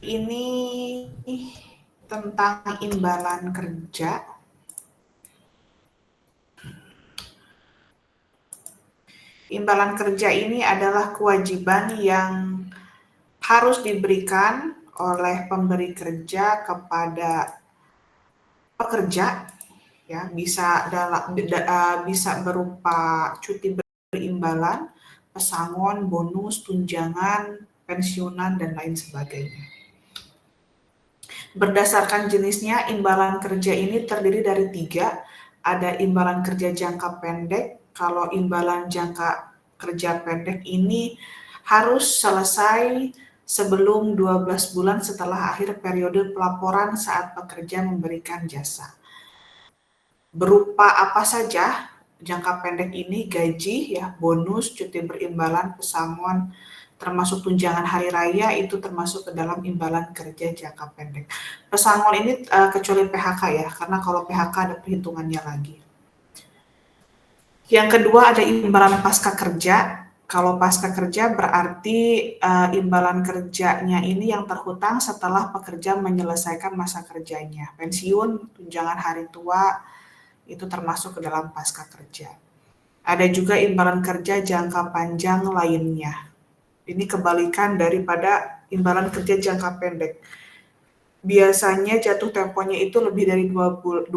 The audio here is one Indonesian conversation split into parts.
ini tentang imbalan kerja. Imbalan kerja ini adalah kewajiban yang harus diberikan oleh pemberi kerja kepada pekerja, ya, bisa berupa cuti berimbalan, pesangon, bonus, tunjangan, pensiunan, dan lain sebagainya. Berdasarkan jenisnya, imbalan kerja ini terdiri dari 3. Ada imbalan kerja jangka pendek. Kalau imbalan jangka kerja pendek ini harus selesai sebelum 12 bulan setelah akhir periode pelaporan saat pekerja memberikan jasa. Berupa apa saja jangka pendek ini? Gaji, ya, bonus, cuti berimbalan, pesangon, termasuk tunjangan hari raya, itu termasuk ke dalam imbalan kerja jangka pendek. Pesangon ini kecuali PHK, ya, karena kalau PHK ada perhitungannya lagi. Yang kedua ada imbalan pasca kerja. Kalau pasca kerja berarti imbalan kerjanya ini yang terhutang setelah pekerja menyelesaikan masa kerjanya. Pensiun, tunjangan hari tua, itu termasuk ke dalam pasca kerja. Ada juga imbalan kerja jangka panjang lainnya. Ini kebalikan daripada imbalan kerja jangka pendek. Biasanya jatuh temponya itu lebih dari 12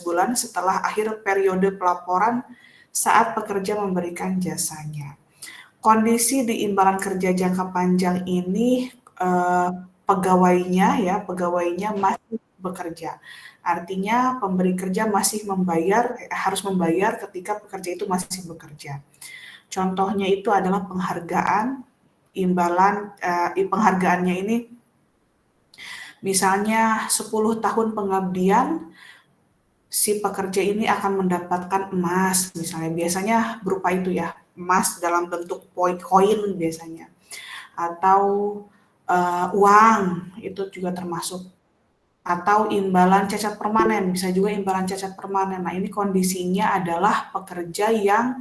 bulan setelah akhir periode pelaporan saat pekerja memberikan jasanya. Kondisi di imbalan kerja jangka panjang ini pegawainya masih bekerja. Artinya pemberi kerja harus membayar ketika pekerja itu masih bekerja. Contohnya itu adalah penghargaan. Penghargaannya ini misalnya 10 tahun pengabdian, si pekerja ini akan mendapatkan emas, misalnya. Biasanya berupa itu, ya, emas dalam bentuk koin biasanya. Atau uang, itu juga termasuk. Atau imbalan cacat permanen, bisa juga imbalan cacat permanen. Nah, ini kondisinya adalah pekerja yang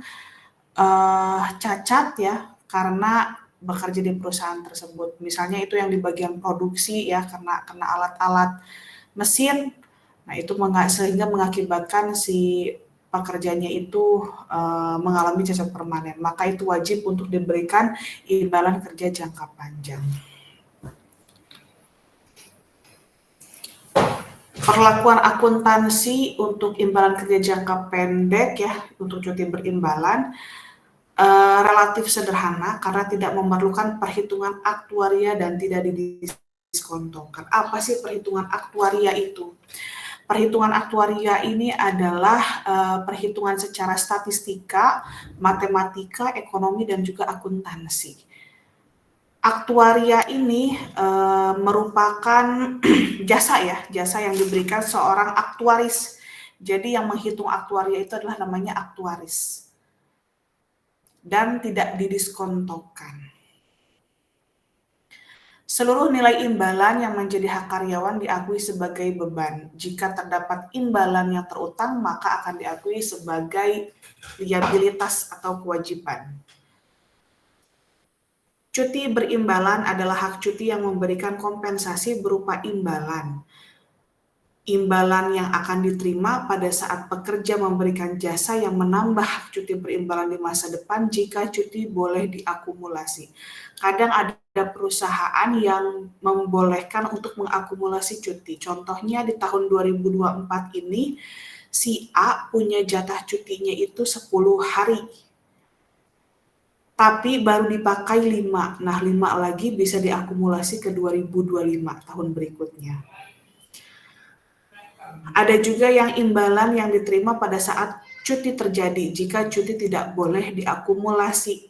cacat, ya, karena bekerja di perusahaan tersebut. Misalnya itu yang di bagian produksi, ya, kena alat-alat mesin. Nah, itu sehingga mengakibatkan si pekerjanya itu mengalami cacat permanen. Maka itu wajib untuk diberikan imbalan kerja jangka panjang. Perlakuan akuntansi untuk imbalan kerja jangka pendek, ya, untuk cuti berimbalan, relatif sederhana karena tidak memerlukan perhitungan aktuaria dan tidak didiskontokan. Apa sih perhitungan aktuaria itu? Perhitungan aktuaria ini adalah perhitungan secara statistika, matematika, ekonomi, dan juga akuntansi. Aktuaria ini merupakan jasa yang diberikan seorang aktuaris. Jadi yang menghitung aktuaria itu adalah namanya aktuaris. Dan tidak didiskontokan. Seluruh nilai imbalan yang menjadi hak karyawan diakui sebagai beban. Jika terdapat imbalan yang terutang, maka akan diakui sebagai liabilitas atau kewajiban. Cuti berimbalan adalah hak cuti yang memberikan kompensasi berupa imbalan. Imbalan yang akan diterima pada saat pekerja memberikan jasa yang menambah hak cuti berimbalan di masa depan jika cuti boleh diakumulasi. Kadang ada perusahaan yang membolehkan untuk mengakumulasi cuti. Contohnya di tahun 2024 ini, si A punya jatah cutinya itu 10 hari. Tapi baru dipakai 5. Nah, 5 lagi bisa diakumulasi ke 2025, tahun berikutnya. Ada juga yang imbalan yang diterima pada saat cuti terjadi jika cuti tidak boleh diakumulasi.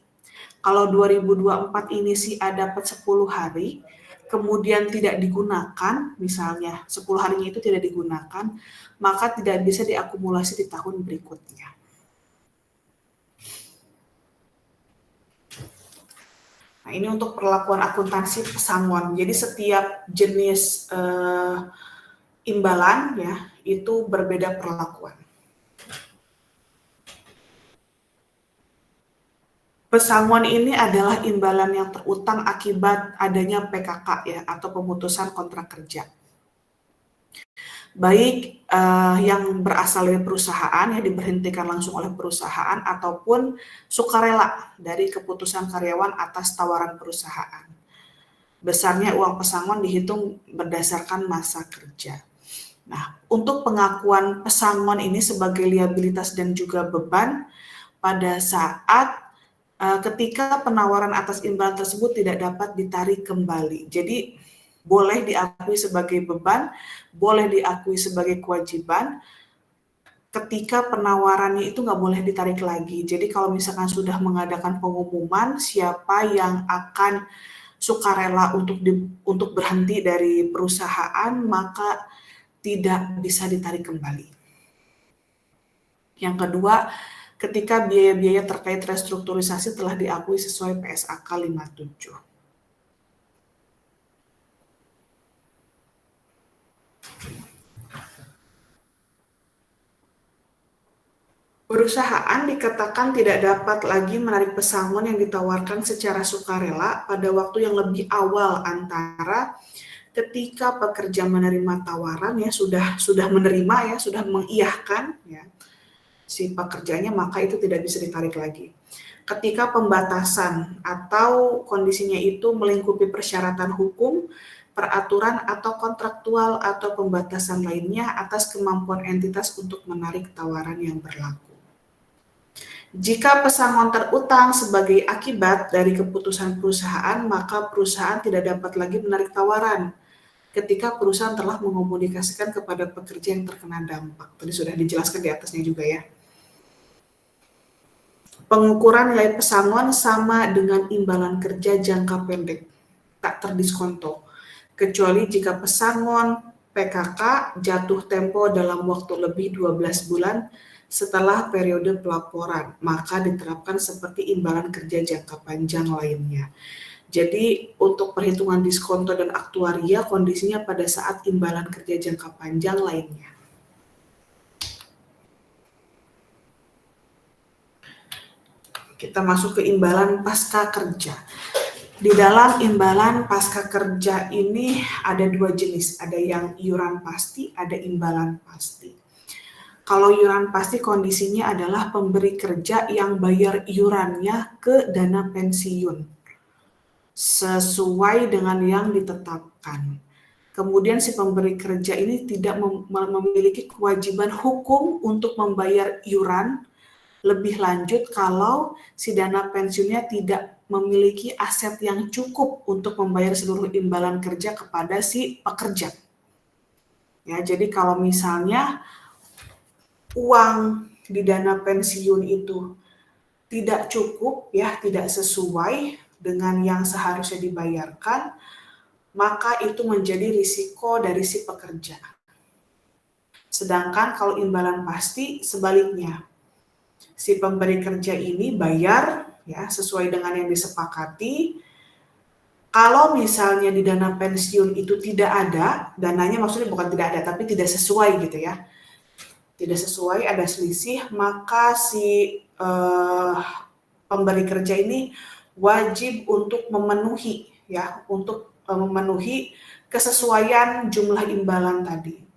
Kalau 2024 ini si A dapat 10 hari, kemudian tidak digunakan, misalnya 10 harinya itu tidak digunakan, maka tidak bisa diakumulasi di tahun berikutnya. Nah, ini untuk perlakuan akuntansi pesangon. Jadi setiap jenis imbalan, ya, itu berbeda perlakuan. Pesangon ini adalah imbalan yang terutang akibat adanya PKK ya, atau pemutusan kontrak kerja. Baik yang berasal dari perusahaan, yang diberhentikan langsung oleh perusahaan, ataupun sukarela dari keputusan karyawan atas tawaran perusahaan. Besarnya uang pesangon dihitung berdasarkan masa kerja. Nah, untuk pengakuan pesangon ini sebagai liabilitas dan juga beban pada saat ketika penawaran atas imbalan tersebut tidak dapat ditarik kembali. Jadi boleh diakui sebagai beban, boleh diakui sebagai kewajiban, ketika penawarannya itu nggak boleh ditarik lagi. Jadi kalau misalkan sudah mengadakan pengumuman siapa yang akan sukarela untuk berhenti dari perusahaan, maka tidak bisa ditarik kembali. Yang kedua, ketika biaya-biaya terkait restrukturisasi telah diakui sesuai PSAK 57. Perusahaan dikatakan tidak dapat lagi menarik pesangon yang ditawarkan secara sukarela pada waktu yang lebih awal antara ketika pekerja menerima tawaran ya sudah menerima ya, sudah mengiyahkan ya si pekerjanya, maka itu tidak bisa ditarik lagi. Ketika pembatasan atau kondisinya itu melingkupi persyaratan hukum, peraturan atau kontraktual atau pembatasan lainnya atas kemampuan entitas untuk menarik tawaran yang berlaku. Jika pesangon terutang sebagai akibat dari keputusan perusahaan, maka perusahaan tidak dapat lagi menarik tawaran ketika perusahaan telah mengomunikasikan kepada pekerja yang terkena dampak. Tadi sudah dijelaskan di atasnya juga ya. Pengukuran nilai pesangon sama dengan imbalan kerja jangka pendek, tak terdiskonto, kecuali jika pesangon PKK jatuh tempo dalam waktu lebih 12 bulan setelah periode pelaporan, maka diterapkan seperti imbalan kerja jangka panjang lainnya. Jadi untuk perhitungan diskonto dan aktuaria kondisinya pada saat imbalan kerja jangka panjang lainnya. Kita masuk ke imbalan pasca kerja. Di dalam imbalan pasca kerja ini ada dua jenis, ada yang iuran pasti, ada imbalan pasti. Kalau iuran pasti kondisinya adalah pemberi kerja yang bayar iurannya ke dana pensiun sesuai dengan yang ditetapkan. Kemudian si pemberi kerja ini tidak memiliki kewajiban hukum untuk membayar iuran lebih lanjut kalau si dana pensiunnya tidak memiliki aset yang cukup untuk membayar seluruh imbalan kerja kepada si pekerja. Ya, jadi kalau misalnya uang di dana pensiun itu tidak cukup ya, tidak sesuai dengan yang seharusnya dibayarkan, maka itu menjadi risiko dari si pekerja. Sedangkan kalau imbalan pasti sebaliknya. Si pemberi kerja ini bayar ya sesuai dengan yang disepakati. Kalau misalnya di dana pensiun itu tidak ada, dananya maksudnya bukan tidak ada tapi tidak sesuai gitu ya. Tidak sesuai, ada selisih, maka si pemberi kerja ini wajib untuk memenuhi ya, untuk memenuhi kesesuaian jumlah imbalan tadi.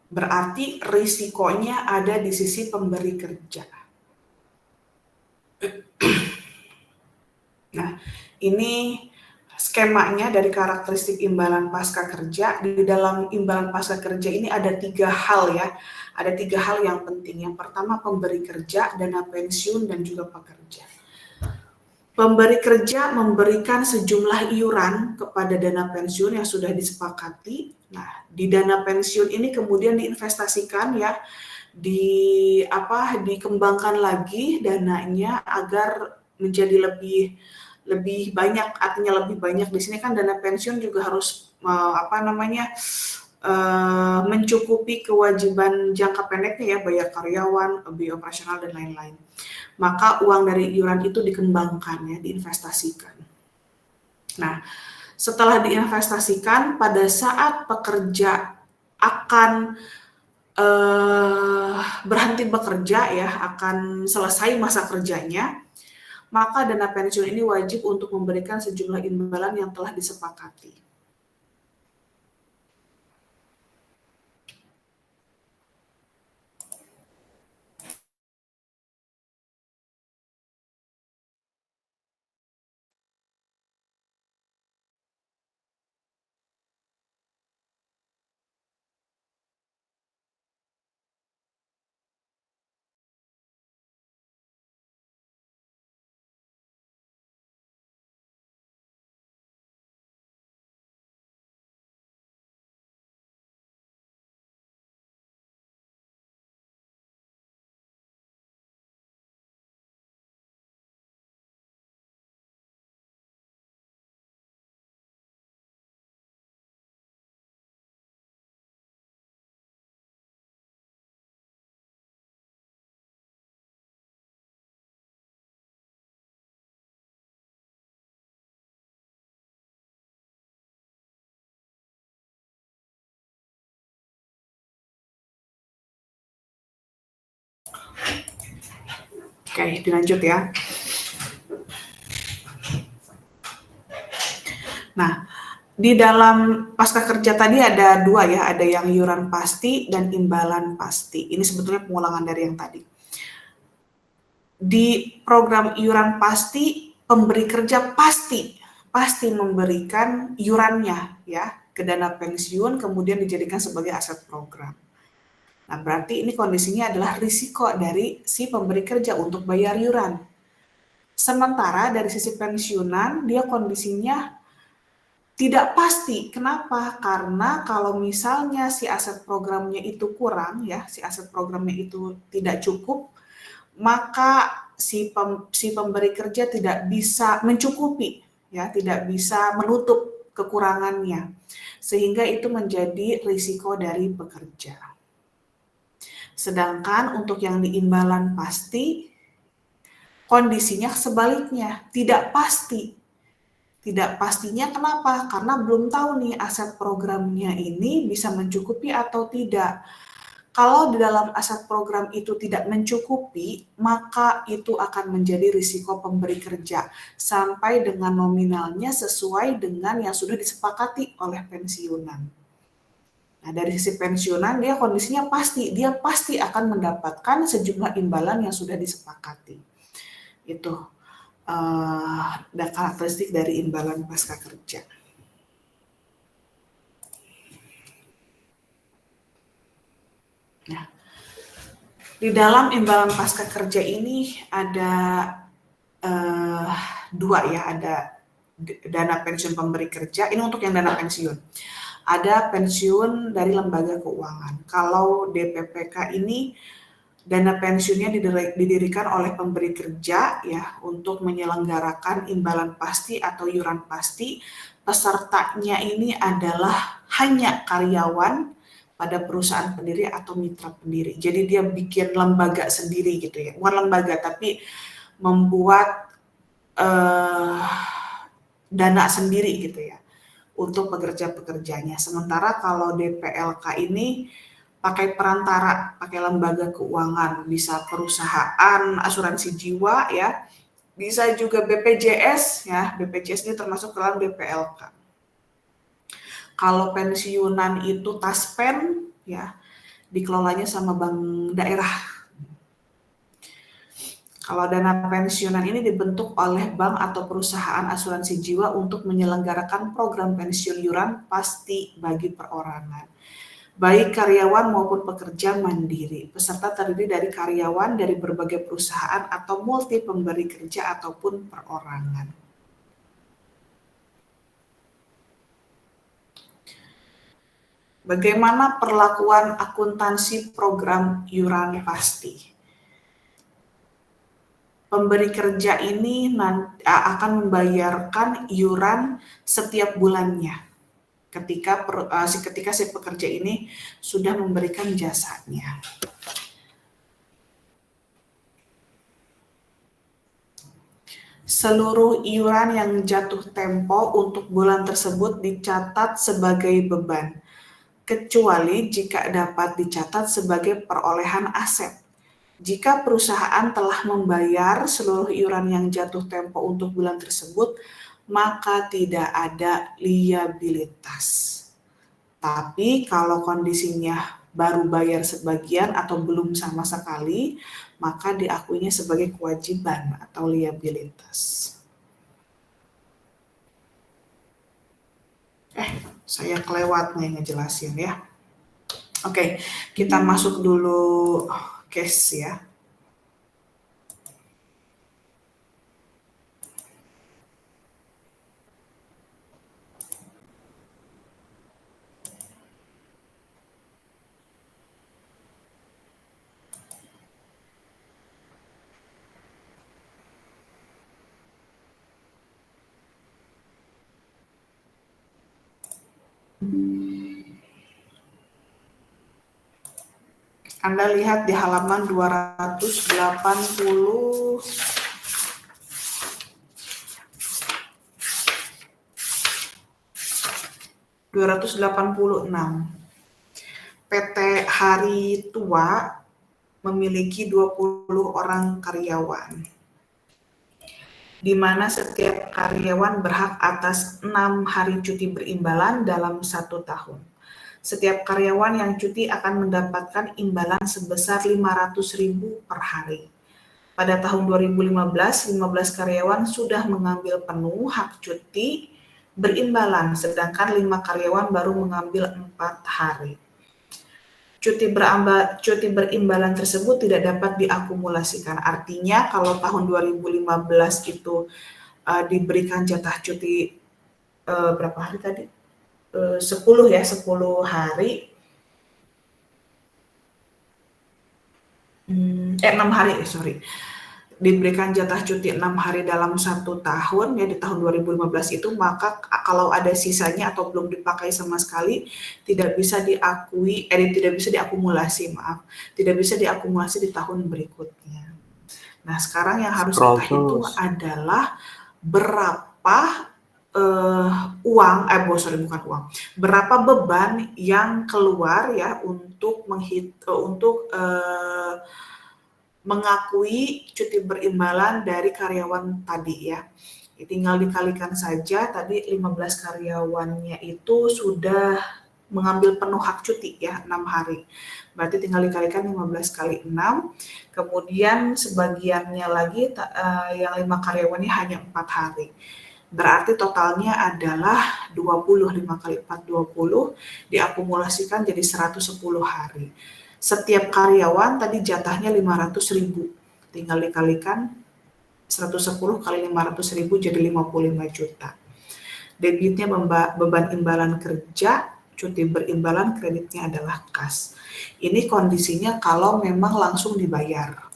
Berarti risikonya ada di sisi pemberi kerja. Nah, ini skemanya dari karakteristik imbalan pasca kerja. Di dalam imbalan pasca kerja ini ada 3 hal ya. Ada 3 hal yang penting. Yang pertama pemberi kerja, dana pensiun, dan juga pekerja. Pemberi kerja memberikan sejumlah iuran kepada dana pensiun yang sudah disepakati. Nah, di dana pensiun ini kemudian diinvestasikan ya, dikembangkan lagi dananya agar menjadi lebih banyak, artinya lebih banyak. Di sini kan dana pensiun juga harus mencukupi kewajiban jangka pendeknya ya, bayar karyawan, biaya operasional dan lain-lain. Maka uang dari iuran itu dikembangkan ya, diinvestasikan. Nah, setelah diinvestasikan pada saat pekerja akan berhenti bekerja ya, akan selesai masa kerjanya, maka dana pensiun ini wajib untuk memberikan sejumlah imbalan yang telah disepakati. Oke, dilanjut ya. Nah, di dalam pasca kerja tadi ada dua ya, ada yang iuran pasti dan imbalan pasti. Ini sebetulnya pengulangan dari yang tadi. Di program iuran pasti, pemberi kerja pasti memberikan iurannya ya ke dana pensiun, kemudian dijadikan sebagai aset program. Nah, berarti ini kondisinya adalah risiko dari si pemberi kerja untuk bayar iuran. Sementara dari sisi pensiunan, dia kondisinya tidak pasti. Kenapa? Karena kalau misalnya si aset programnya itu kurang ya, si aset programnya itu tidak cukup, maka si pemberi kerja tidak bisa mencukupi ya, tidak bisa menutup kekurangannya. Sehingga itu menjadi risiko dari pekerja. Sedangkan untuk yang di imbalan pasti, kondisinya sebaliknya, tidak pasti. Tidak pastinya kenapa? Karena belum tahu nih aset programnya ini bisa mencukupi atau tidak. Kalau di dalam aset program itu tidak mencukupi, maka itu akan menjadi risiko pemberi kerja sampai dengan nominalnya sesuai dengan yang sudah disepakati oleh pensiunan. Nah, dari sisi pensiunan dia kondisinya dia pasti akan mendapatkan sejumlah imbalan yang sudah disepakati. Itu karakteristik dari imbalan pasca kerja. Nah, di dalam imbalan pasca kerja ini ada dua ya, ada dana pensiun pemberi kerja, ini untuk yang dana pensiun. Ada pensiun dari lembaga keuangan. Kalau DPPK ini dana pensiunnya didirikan oleh pemberi kerja ya untuk menyelenggarakan imbalan pasti atau iuran pasti. Pesertanya ini adalah hanya karyawan pada perusahaan pendiri atau mitra pendiri. Jadi dia bikin lembaga sendiri gitu ya. Bukan lembaga tapi membuat dana sendiri gitu ya untuk pekerja-pekerjanya. Sementara kalau DPLK ini pakai perantara, pakai lembaga keuangan, bisa perusahaan asuransi jiwa ya, bisa juga BPJS ya, BPJS ini termasuk dalam DPLK. Kalau pensiunan itu Taspen ya, dikelolanya sama bank daerah. Kalau dana pensiunan ini dibentuk oleh bank atau perusahaan asuransi jiwa untuk menyelenggarakan program pensiun iuran pasti bagi perorangan, baik karyawan maupun pekerja mandiri. Peserta terdiri dari karyawan dari berbagai perusahaan atau multi pemberi kerja ataupun perorangan. Bagaimana perlakuan akuntansi program iuran pasti? Pemberi kerja ini akan membayarkan iuran setiap bulannya ketika si pekerja ini sudah memberikan jasanya. Seluruh iuran yang jatuh tempo untuk bulan tersebut dicatat sebagai beban. kecuali jika dapat dicatat sebagai perolehan aset. Jika perusahaan telah membayar seluruh iuran yang jatuh tempo untuk bulan tersebut, maka tidak ada liabilitas. Tapi kalau kondisinya baru bayar sebagian atau belum sama sekali, maka diakuinya sebagai kewajiban atau liabilitas. Saya kelewat nih ngejelasin ya. Oke, kita masuk dulu case ya. Anda lihat di halaman 286. PT Hari Tua memiliki 20 orang karyawan, di mana setiap karyawan berhak atas 6 hari cuti berimbalan dalam 1 tahun. Setiap karyawan yang cuti akan mendapatkan imbalan sebesar 500.000 per hari. Pada tahun 2015, 15 karyawan sudah mengambil penuh hak cuti berimbalan, sedangkan 5 karyawan baru mengambil 4 hari. Cuti berimbalan tersebut tidak dapat diakumulasikan. Artinya kalau tahun 2015 itu diberikan jatah cuti berapa hari tadi? 10 hari. 6 hari, diberikan jatah cuti 6 hari dalam 1 tahun ya di tahun 2015 itu, maka kalau ada sisanya atau belum dipakai sama sekali tidak bisa diakumulasi di tahun berikutnya. Nah, sekarang yang harus kita hitung adalah berapa berapa beban yang keluar ya untuk mengakui cuti berimbalan dari karyawan tadi ya. Tinggal dikalikan saja, tadi 15 karyawannya itu sudah mengambil penuh hak cuti ya, 6 hari. Berarti tinggal dikalikan 15 kali 6, kemudian sebagiannya lagi yang 5 karyawannya hanya 4 hari. Berarti totalnya adalah 20, 5 kali 4, 20, diakumulasikan jadi 110 hari. Setiap karyawan tadi jatahnya 500.000, tinggal dikalikan 110 kali 500.000 jadi 55 juta. Debitnya beban imbalan kerja, cuti berimbalan, kreditnya adalah kas. Ini kondisinya kalau memang langsung dibayar.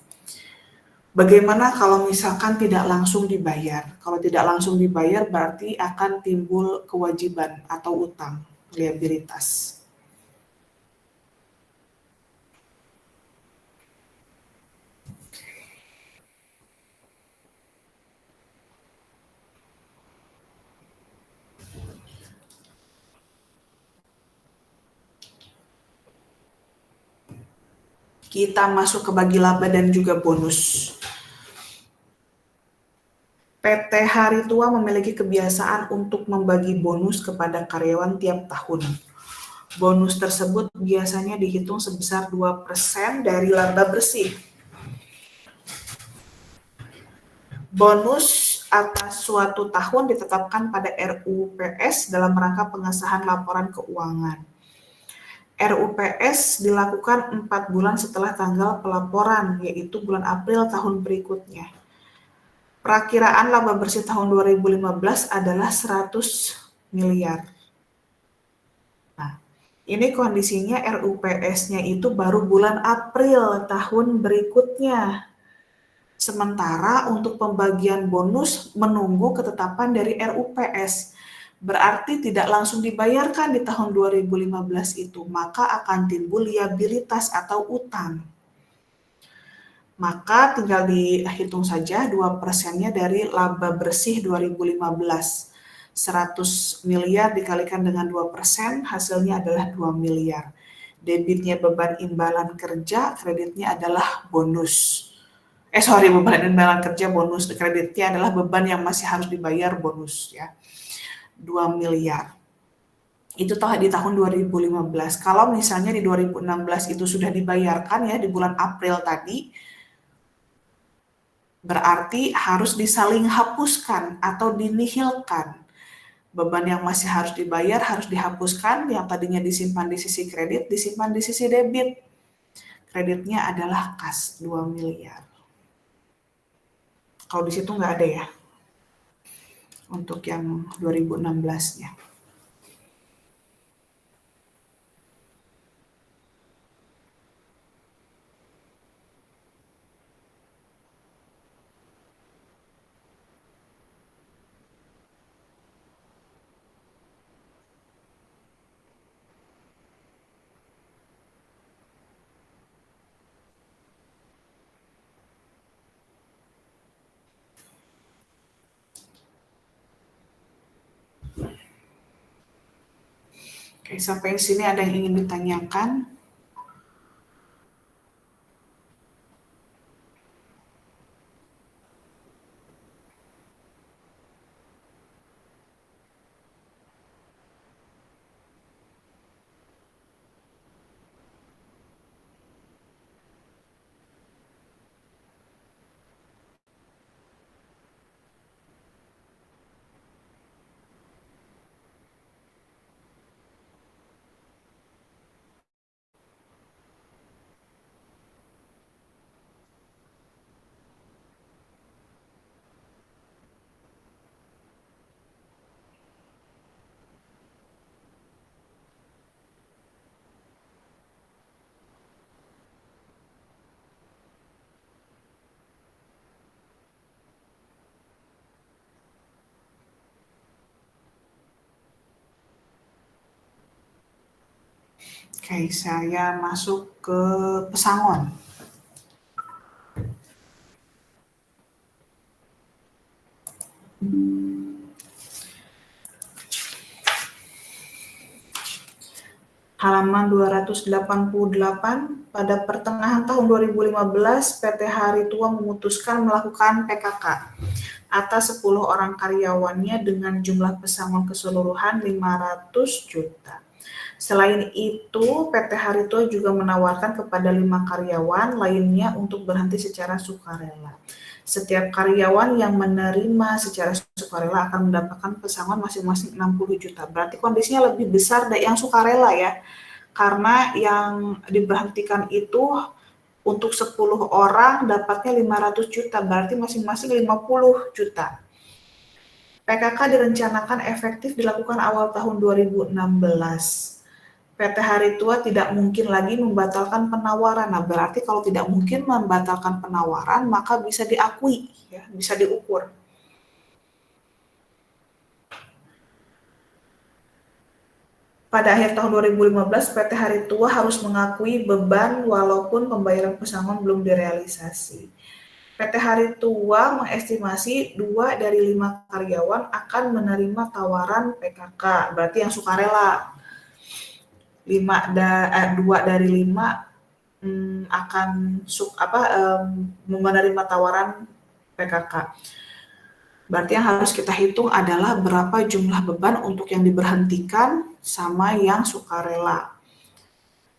Bagaimana kalau misalkan tidak langsung dibayar? Kalau tidak langsung dibayar berarti akan timbul kewajiban atau utang, liabilitas. Kita masuk ke bagi laba dan juga bonus. PT Hari Tua memiliki kebiasaan untuk membagi bonus kepada karyawan tiap tahun. Bonus tersebut biasanya dihitung sebesar 2% dari laba bersih. Bonus atas suatu tahun ditetapkan pada RUPS dalam rangka pengesahan laporan keuangan. RUPS dilakukan 4 bulan setelah tanggal pelaporan, yaitu bulan April tahun berikutnya. Perakiraan laba bersih tahun 2015 adalah 100 miliar. Nah, ini kondisinya RUPS-nya itu baru bulan April tahun berikutnya. Sementara untuk pembagian bonus menunggu ketetapan dari RUPS. Berarti tidak langsung dibayarkan di tahun 2015 itu, maka akan timbul liabilitas atau utang. Maka tinggal dihitung saja 2%-nya dari laba bersih 2015. 100 miliar dikalikan dengan 2%, hasilnya adalah 2 miliar. Debitnya beban imbalan kerja, kreditnya adalah bonus. Beban imbalan kerja bonus, kreditnya adalah beban yang masih harus dibayar bonus ya. 2 miliar. Itu di tahun 2015. Kalau misalnya di 2016 itu sudah dibayarkan ya di bulan April tadi, berarti harus disaling hapuskan atau dinihilkan. Beban yang masih harus dibayar harus dihapuskan, yang tadinya disimpan di sisi kredit, disimpan di sisi debit. Kreditnya adalah kas 2 miliar. Kalau di situ nggak ada ya, untuk yang 2016-nya. Oke, sampai sini ada yang ingin ditanyakan? Oke, saya masuk ke pesangon. Halaman 288, pada pertengahan tahun 2015, PT Hari Tua memutuskan melakukan PKK atas 10 orang karyawannya dengan jumlah pesangon keseluruhan 500 juta. Selain itu, PT Hari Tua juga menawarkan kepada 5 karyawan lainnya untuk berhenti secara sukarela. Setiap karyawan yang menerima secara sukarela akan mendapatkan pesangon masing-masing 60 juta. Berarti kondisinya lebih besar dari yang sukarela ya. Karena yang diberhentikan itu untuk 10 orang dapatnya 500 juta, berarti masing-masing 50 juta. PKK direncanakan efektif dilakukan awal tahun 2016. PT Hari Tua tidak mungkin lagi membatalkan penawaran. Nah, berarti kalau tidak mungkin membatalkan penawaran, maka bisa diakui, ya, bisa diukur. Pada akhir tahun 2015, PT Hari Tua harus mengakui beban walaupun pembayaran pesangon belum direalisasi. PT Hari Tua mengestimasi 2 dari 5 karyawan akan menerima tawaran PKK, berarti yang sukarela. 2 dari 5 akan menerima tawaran PKK. Berarti yang harus kita hitung adalah berapa jumlah beban untuk yang diberhentikan sama yang sukarela.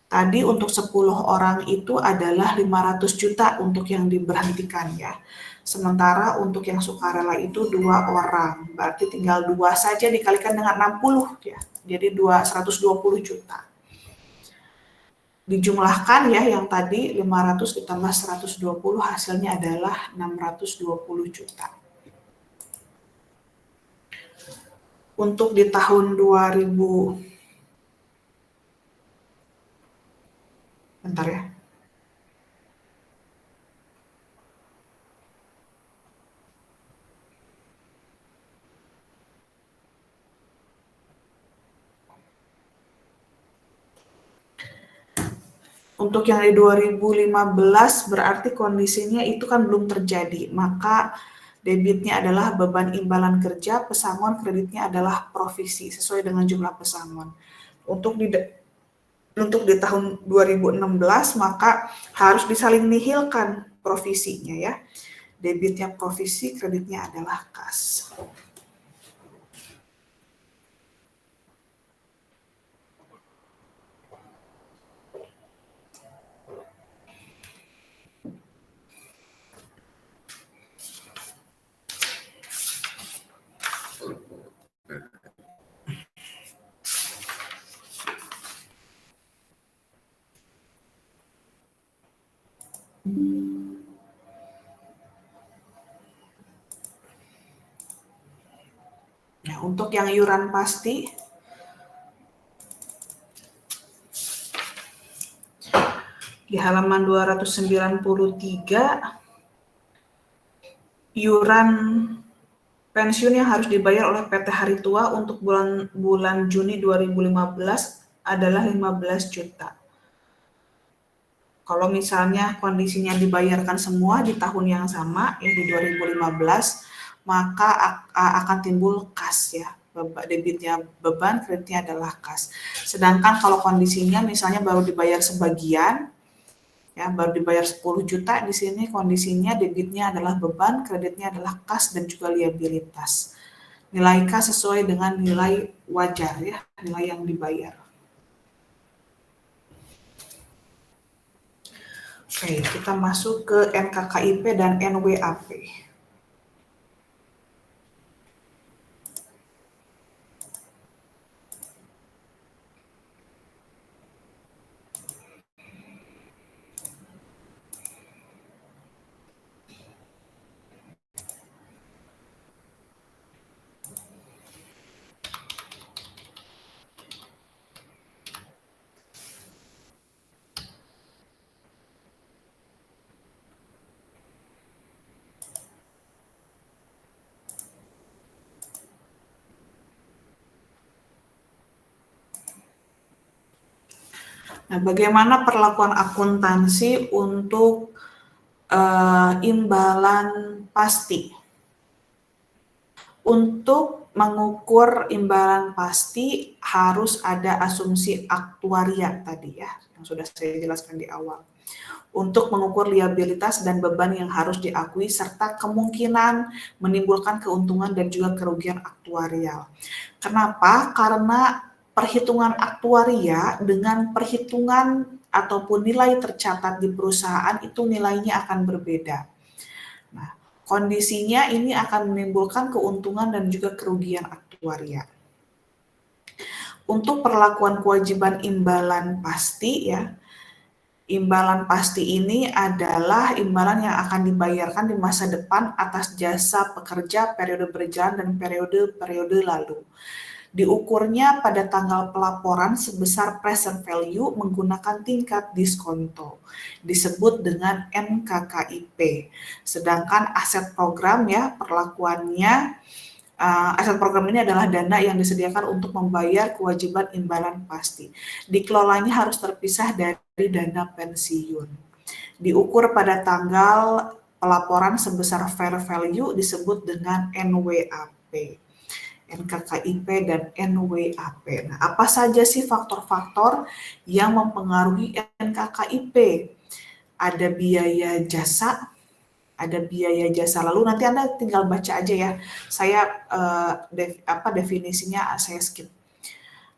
Tadi untuk 10 orang itu adalah 500 juta untuk yang diberhentikan ya. Sementara untuk yang sukarela itu 2 orang. Berarti tinggal 2 saja dikalikan dengan 60 ya. Jadi 120 juta. Dijumlahkan ya yang tadi 500 ditambah 120 hasilnya adalah 620 juta. Untuk di tahun 2000, bentar ya. Untuk yang di 2015 berarti kondisinya itu kan belum terjadi, maka Debitnya adalah beban imbalan kerja, pesangon, kreditnya adalah provisi sesuai dengan jumlah pesangon. Untuk di tahun 2016 maka harus disaling nihilkan provisinya ya. Debitnya provisi, kreditnya adalah kas. Nah, untuk yang iuran pasti, di halaman 293, iuran pensiun yang harus dibayar oleh PT Hari Tua untuk bulan Juni 2015 adalah 15 juta. Kalau misalnya kondisinya dibayarkan semua di tahun yang sama, ya di 2015, maka akan timbul kas ya. Debitnya beban, kreditnya adalah kas. Sedangkan kalau kondisinya misalnya baru dibayar sebagian, ya baru dibayar 10 juta, di sini kondisinya debitnya adalah beban, kreditnya adalah kas dan juga liabilitas. Nilai kas sesuai dengan nilai wajar ya, nilai yang dibayar. Oke, kita masuk ke NKKIP dan NWAP. Nah, bagaimana perlakuan akuntansi untuk imbalan pasti? Untuk mengukur imbalan pasti harus ada asumsi aktuaria tadi ya, yang sudah saya jelaskan di awal. Untuk mengukur liabilitas dan beban yang harus diakui serta kemungkinan menimbulkan keuntungan dan juga kerugian aktuarial. Kenapa? Karena perhitungan aktuaria dengan perhitungan ataupun nilai tercatat di perusahaan itu nilainya akan berbeda. Nah, kondisinya ini akan menimbulkan keuntungan dan juga kerugian aktuaria. Untuk perlakuan kewajiban imbalan pasti ya, imbalan pasti ini adalah imbalan yang akan dibayarkan di masa depan atas jasa pekerja periode berjalan dan periode lalu. Diukurnya pada tanggal pelaporan sebesar present value menggunakan tingkat diskonto, disebut dengan NKKIP. Sedangkan aset program ya, perlakuannya aset program ini adalah dana yang disediakan untuk membayar kewajiban imbalan pasti. Dikelolanya harus terpisah dari dana pensiun. Diukur pada tanggal pelaporan sebesar fair value disebut dengan NWAP. NKKIP dan NWAP. Nah, apa saja sih faktor-faktor yang mempengaruhi NKKIP? Ada biaya jasa, lalu nanti Anda tinggal baca aja ya. Saya definisinya saya skip.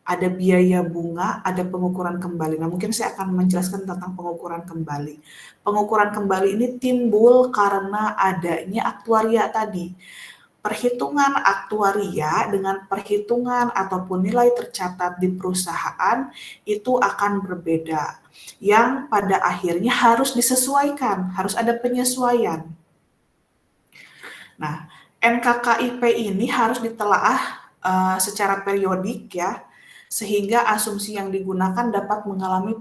Ada biaya bunga, ada pengukuran kembali. Nah, mungkin saya akan menjelaskan tentang pengukuran kembali. Pengukuran kembali ini timbul karena adanya aktuaria tadi. Perhitungan aktuaria dengan perhitungan ataupun nilai tercatat di perusahaan itu akan berbeda, yang pada akhirnya harus disesuaikan, harus ada penyesuaian. Nah, NKKIP ini harus ditelaah secara periodik ya, sehingga asumsi yang digunakan dapat mengalami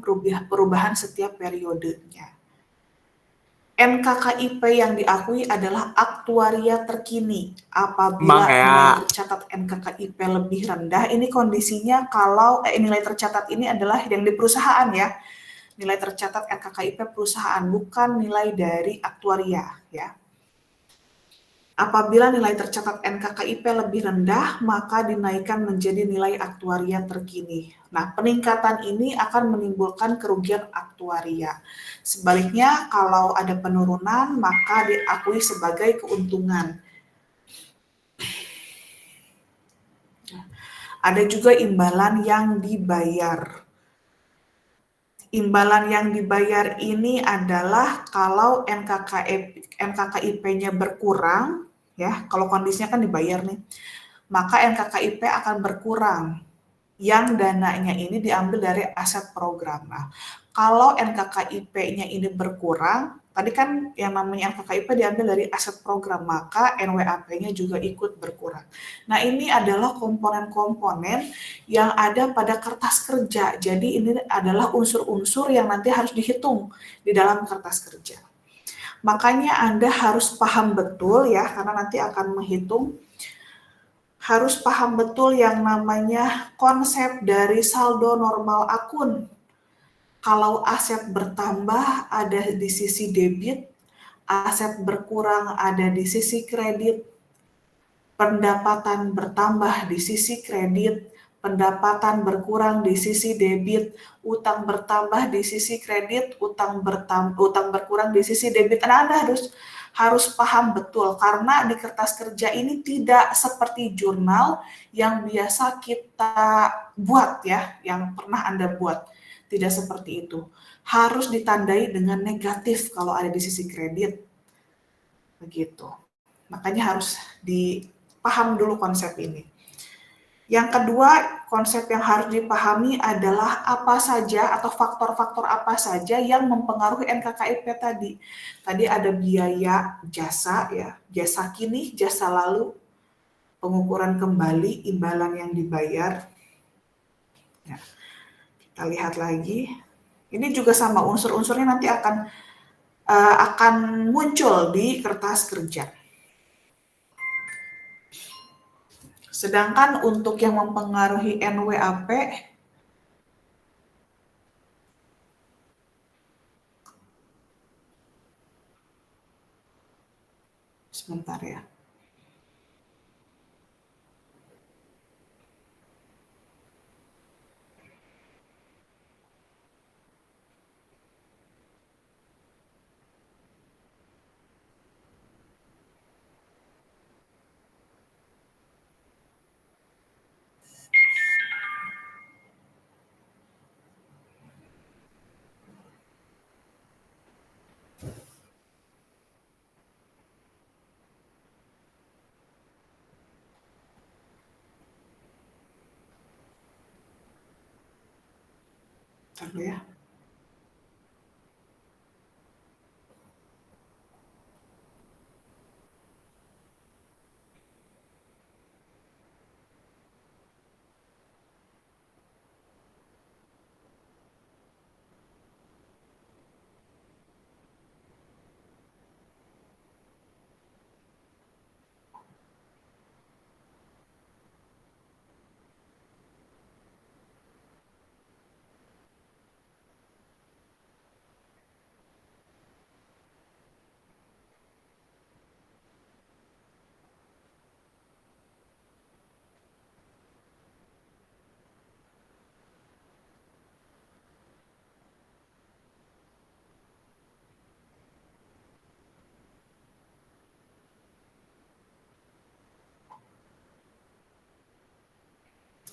perubahan setiap periodenya. NKKIP yang diakui adalah aktuaria terkini. Apabila nilai tercatat NKKIP lebih rendah, ini kondisinya kalau nilai tercatat ini adalah yang di perusahaan ya. Nilai tercatat NKKIP perusahaan, bukan nilai dari aktuaria ya. Apabila nilai tercatat NKKIP lebih rendah, maka dinaikkan menjadi nilai aktuaria terkini. Nah, peningkatan ini akan menimbulkan kerugian aktuaria. Sebaliknya, kalau ada penurunan, maka diakui sebagai keuntungan. Ada juga imbalan yang dibayar. Imbalan yang dibayar ini adalah kalau NKKIP-nya berkurang, ya, kalau kondisinya kan dibayar nih, maka NKKIP akan berkurang yang dananya ini diambil dari aset program. Nah, kalau NKKIP-nya ini berkurang, tadi kan yang namanya NKKIP diambil dari aset program, maka NWAP-nya juga ikut berkurang. Nah, ini adalah komponen-komponen yang ada pada kertas kerja. Jadi ini adalah unsur-unsur yang nanti harus dihitung di dalam kertas kerja. Makanya Anda harus paham betul ya, karena nanti akan menghitung, harus paham betul yang namanya konsep dari saldo normal akun. Kalau aset bertambah ada di sisi debit, aset berkurang ada di sisi kredit, pendapatan bertambah di sisi kredit, pendapatan berkurang di sisi debit, utang bertambah di sisi kredit, utang berkurang di sisi debit. Nah, Anda harus paham betul, karena di kertas kerja ini tidak seperti jurnal yang biasa kita buat ya, yang pernah Anda buat. Tidak seperti itu. Harus ditandai dengan negatif kalau ada di sisi kredit. Begitu. Makanya harus dipaham dulu konsep ini. Yang kedua, konsep yang harus dipahami adalah apa saja atau faktor-faktor apa saja yang mempengaruhi NKKIP tadi. Tadi ada biaya jasa ya, jasa kini, jasa lalu, pengukuran kembali, imbalan yang dibayar. Ya, kita lihat lagi. Ini juga sama, unsur-unsurnya nanti akan muncul di kertas kerja. Sedangkan untuk yang mempengaruhi NWAP, sebentar ya. Bentar dulu ya.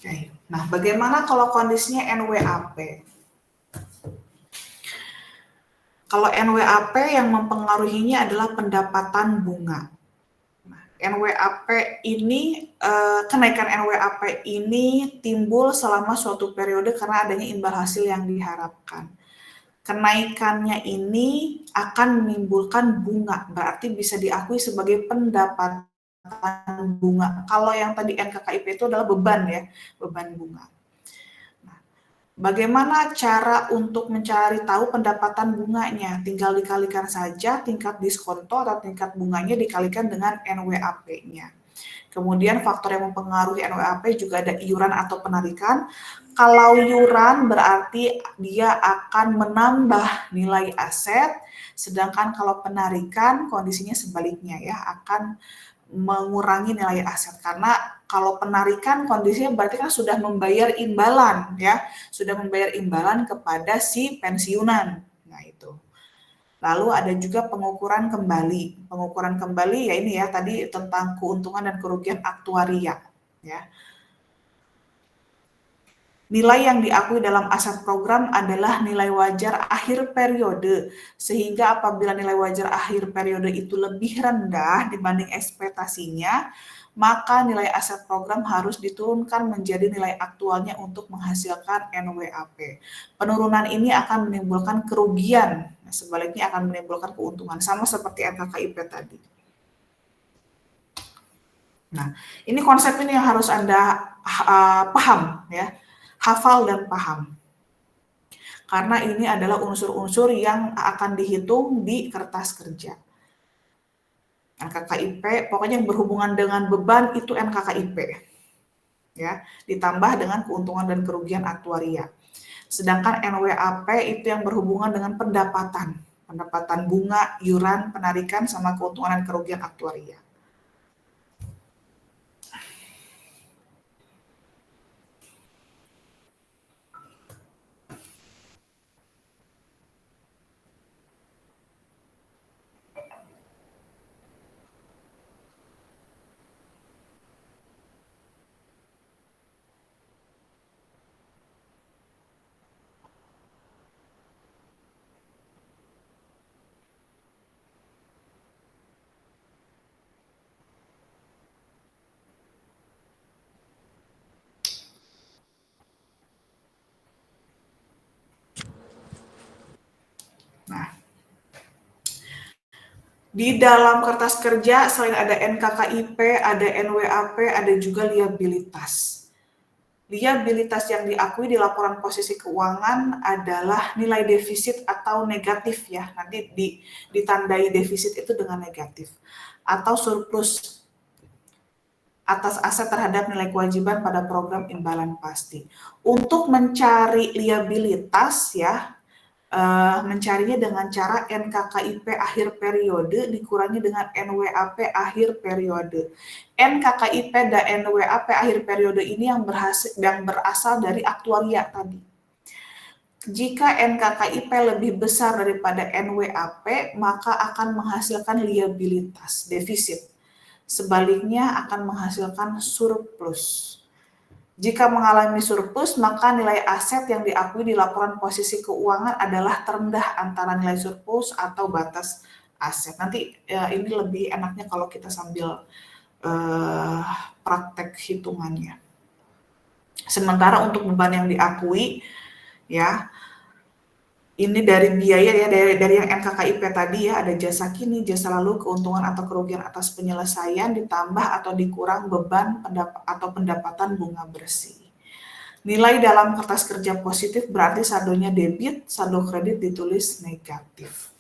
Oke. Nah, bagaimana kalau kondisinya NWAP? Kalau NWAP yang mempengaruhinya adalah pendapatan bunga. Nah, NWAP ini, kenaikan NWAP ini timbul selama suatu periode karena adanya imbal hasil yang diharapkan. Kenaikannya ini akan menimbulkan bunga, berarti bisa diakui sebagai pendapatan bunga. Kalau yang tadi NKKIP itu adalah beban ya, beban bunga. Nah, bagaimana cara untuk mencari tahu pendapatan bunganya? Tinggal dikalikan saja tingkat diskonto atau tingkat bunganya dikalikan dengan NWAP-nya. Kemudian faktor yang mempengaruhi NWAP juga ada iuran atau penarikan. Kalau iuran berarti dia akan menambah nilai aset, sedangkan kalau penarikan kondisinya sebaliknya ya, akan mengurangi nilai aset, karena kalau penarikan kondisinya berarti kan sudah membayar imbalan ya, sudah membayar imbalan kepada si pensiunan. Nah itu. Lalu ada juga pengukuran kembali. Pengukuran kembali ya ini ya tadi tentang keuntungan dan kerugian aktuaria ya. Nilai yang diakui dalam aset program adalah nilai wajar akhir periode, sehingga apabila nilai wajar akhir periode itu lebih rendah dibanding ekspektasinya, maka nilai aset program harus diturunkan menjadi nilai aktualnya untuk menghasilkan NWAP. Penurunan ini akan menimbulkan kerugian, sebaliknya akan menimbulkan keuntungan, sama seperti NKKIP tadi. Nah, ini konsep ini yang harus Anda paham ya. Hafal dan paham. Karena ini adalah unsur-unsur yang akan dihitung di kertas kerja. NKKIP, pokoknya yang berhubungan dengan beban itu NKKIP. Ya, ditambah dengan keuntungan dan kerugian aktuaria. Sedangkan NWAP itu yang berhubungan dengan pendapatan. Pendapatan bunga, iuran, penarikan, sama keuntungan dan kerugian aktuaria. Nah, di dalam kertas kerja selain ada NKKIP, ada NWAP, ada juga liabilitas. Liabilitas yang diakui di laporan posisi keuangan adalah nilai defisit atau negatif ya. Nanti ditandai defisit itu dengan negatif. Atau surplus atas aset terhadap nilai kewajiban pada program imbalan pasti. Untuk mencari liabilitas ya, mencarinya dengan cara NKKIP akhir periode dikurangi dengan NWAP akhir periode. NKKIP dan NWAP akhir periode ini yang berasal dari aktuaria tadi. Jika NKKIP lebih besar daripada NWAP, maka akan menghasilkan liabilitas, defisit. Sebaliknya akan menghasilkan surplus. Jika mengalami surplus, maka nilai aset yang diakui di laporan posisi keuangan adalah terendah antara nilai surplus atau batas aset. Nanti ini lebih enaknya kalau kita sambil praktek hitungannya. Sementara untuk beban yang diakui, ya, ini dari biaya ya, dari yang NKKIP tadi ya, ada jasa kini, jasa lalu, keuntungan atau kerugian atas penyelesaian, ditambah atau dikurang beban atau pendapatan bunga bersih. Nilai dalam kertas kerja positif berarti saldonya debit, saldo kredit ditulis negatif.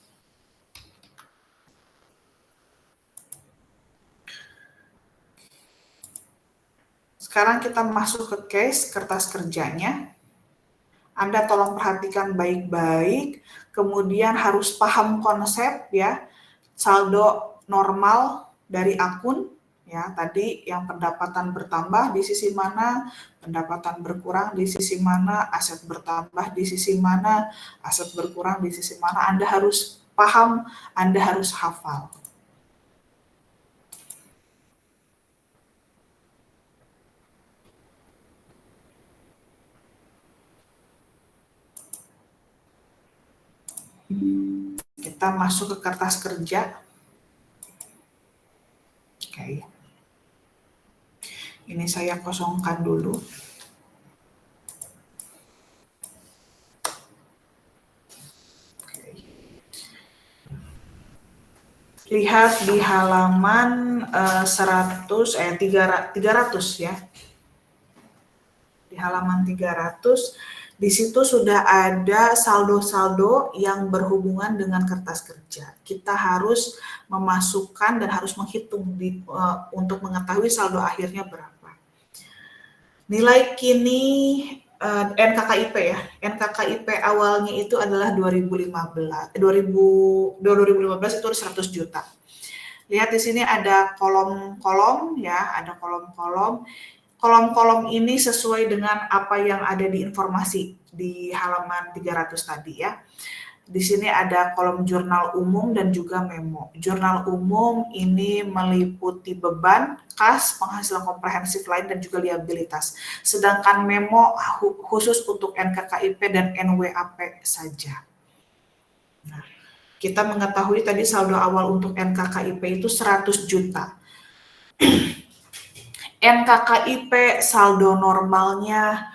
Sekarang kita masuk ke case kertas kerjanya. Anda tolong perhatikan baik-baik, kemudian harus paham konsep ya, saldo normal dari akun, ya tadi yang pendapatan bertambah di sisi mana, pendapatan berkurang di sisi mana, aset bertambah di sisi mana, aset berkurang di sisi mana, Anda harus paham, Anda harus hafal. Kita masuk ke kertas kerja. Oke. Ini saya kosongkan dulu. Lihat di halaman 300 ya. Di halaman 300, di situ sudah ada saldo-saldo yang berhubungan dengan kertas kerja. Kita harus memasukkan dan harus menghitung untuk mengetahui saldo akhirnya berapa. Nilai kini NKKIP ya. NKKIP awalnya itu adalah 2015 itu 100 juta. Lihat di sini ada kolom-kolom ya, ada kolom-kolom. Kolom-kolom ini sesuai dengan apa yang ada di informasi di halaman 300 tadi ya. Di sini ada kolom jurnal umum dan juga memo. Jurnal umum ini meliputi beban, kas, penghasilan komprehensif lain dan juga liabilitas. Sedangkan memo khusus untuk NKKIP dan NWAP saja. Nah, kita mengetahui tadi saldo awal untuk NKKIP itu 100 juta. NKKIP saldo normalnya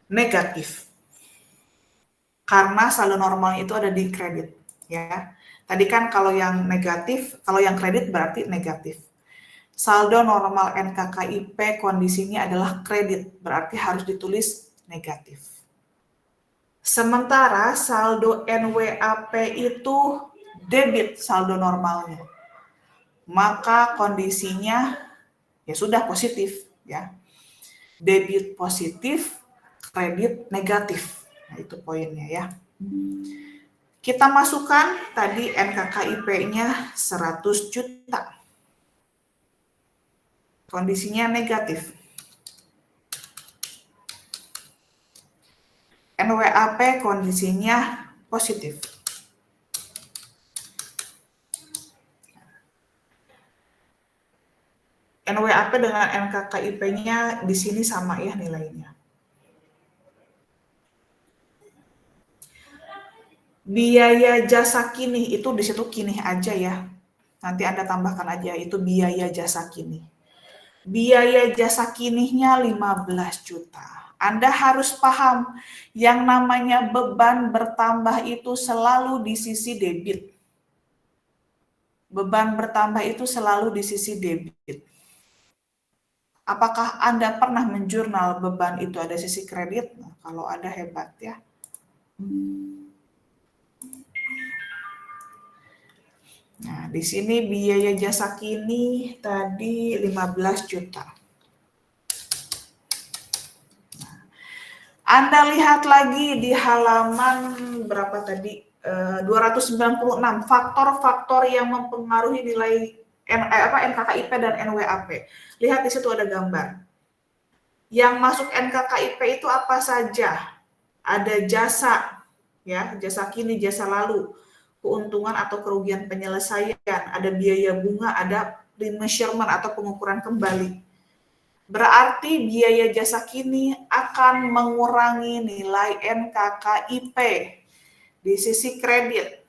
negatif. Karena saldo normalnya itu ada di kredit, ya. Tadi kan kalau yang negatif, kalau yang kredit berarti negatif. Saldo normal NKKIP kondisinya adalah kredit, berarti harus ditulis negatif. Sementara saldo NWAP itu debit saldo normalnya. Maka kondisinya ya sudah positif, ya. Debit positif, kredit negatif. Nah, itu poinnya ya. Kita masukkan tadi NKKIP-nya 100 juta. Kondisinya negatif. NWAP kondisinya positif. NWAP dengan NKKIP-nya di sini sama ya nilainya. Biaya jasa kini itu di situ kini aja ya. Nanti Anda tambahkan aja itu biaya jasa kini. Biaya jasa kinihnya 15 juta. Anda harus paham yang namanya beban bertambah itu selalu di sisi debit. Beban bertambah itu selalu di sisi debit. Apakah Anda pernah menjurnal beban itu ada sisi kredit? Nah, kalau ada hebat ya. Nah, di sini biaya jasa kini tadi 15 juta. Nah, Anda lihat lagi di halaman berapa tadi? 296 faktor-faktor yang mempengaruhi nilai NKKIP dan NWAP. Lihat di situ ada gambar. Yang masuk NKKIP itu apa saja? Ada jasa, ya, jasa kini, jasa lalu, keuntungan atau kerugian penyelesaian, ada biaya bunga, ada remeasurement atau pengukuran kembali. Berarti biaya jasa kini akan mengurangi nilai NKKIP di sisi kredit.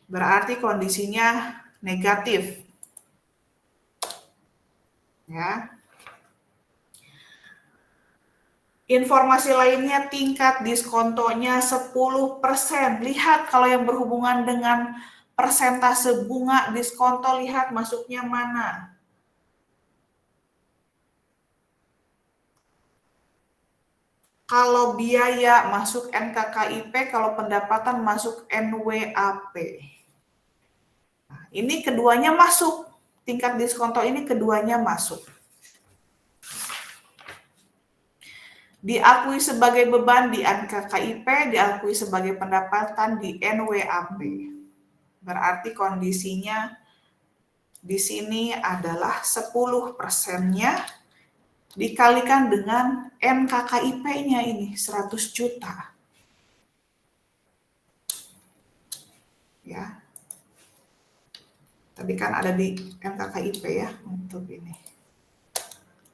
Berarti kondisinya negatif. Ya. Informasi lainnya tingkat diskontonya 10%. Lihat kalau yang berhubungan dengan persentase bunga diskonto, lihat masuknya mana. Kalau biaya masuk NKKIP, kalau pendapatan masuk NWAP. Nah, ini keduanya masuk. Tingkat diskonto ini keduanya masuk. Diakui sebagai beban di NKKIP, diakui sebagai pendapatan di NWAP. Berarti kondisinya di sini adalah 10%-nya dikalikan dengan NKKIP-nya ini 100 juta. Ya. Tadi kan ada di NKKIP ya untuk ini.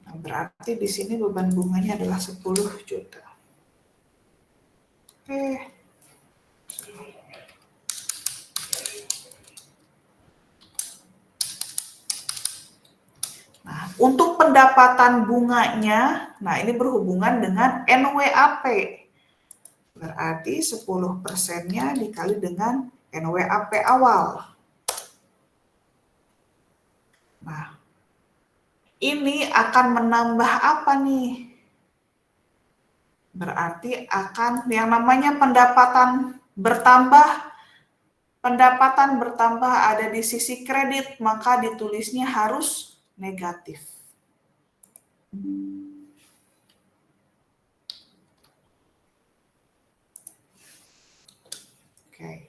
Nah, berarti di sini beban bunganya adalah 10 juta. Oke. Nah, untuk pendapatan bunganya, nah ini berhubungan dengan NWAP. Berarti 10%-nya dikali dengan NWAP awal. Nah, ini akan menambah apa nih? Berarti akan yang namanya pendapatan bertambah ada di sisi kredit, maka ditulisnya harus negatif. Oke.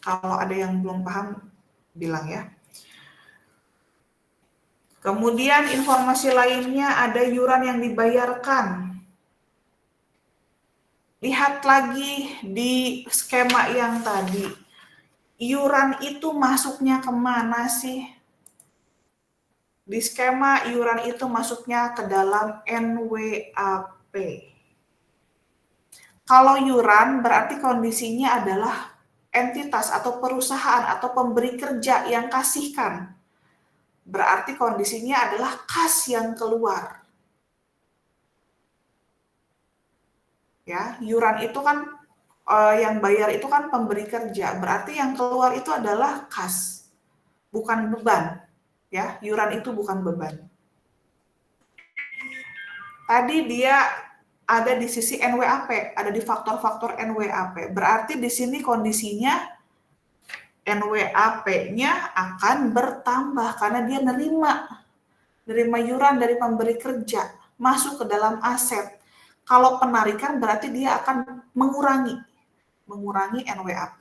Kalau ada yang belum paham, bilang ya. Kemudian informasi lainnya ada iuran yang dibayarkan. Lihat lagi di skema yang tadi. Iuran itu masuknya kemana sih? Di skema iuran itu masuknya ke dalam NWAP. Kalau iuran berarti kondisinya adalah entitas atau perusahaan atau pemberi kerja yang kasihkan. Berarti kondisinya adalah kas yang keluar. Ya, iuran itu kan yang bayar itu kan pemberi kerja. Berarti yang keluar itu adalah kas, bukan beban. Ya, iuran itu bukan beban. Tadi dia ada di sisi NWAP, ada di faktor-faktor NWAP. Berarti di sini kondisinya NWAP-nya akan bertambah karena dia nerima iuran dari pemberi kerja, masuk ke dalam aset. Kalau penarikan berarti dia akan mengurangi NWAP.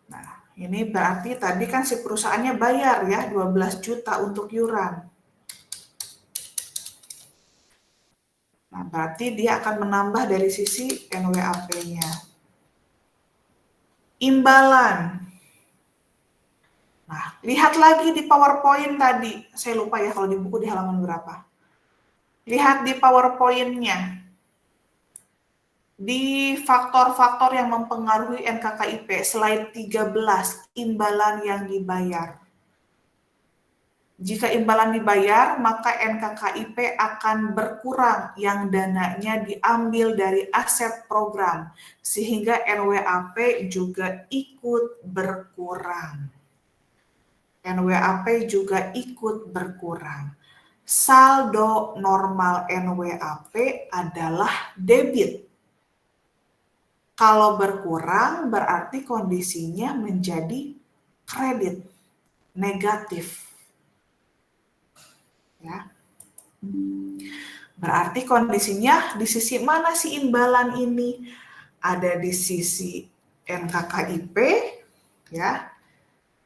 Nah, ini berarti tadi kan si perusahaannya bayar ya 12 juta untuk iuran. Nah, berarti dia akan menambah dari sisi NWAP-nya. Imbalan. Nah, lihat lagi di PowerPoint tadi. Saya lupa ya kalau di buku di halaman berapa. Lihat di PowerPoint-nya. Di faktor-faktor yang mempengaruhi NKKIP, slide 13, imbalan yang dibayar. Jika imbalan dibayar, maka NKKIP akan berkurang yang dananya diambil dari aset program, sehingga NWAP juga ikut berkurang. NWAP juga ikut berkurang. Saldo normal NWAP adalah debit. Kalau berkurang berarti kondisinya menjadi kredit, negatif. Ya. Berarti kondisinya di sisi mana sih imbalan ini? Ada di sisi NKKIP, ya.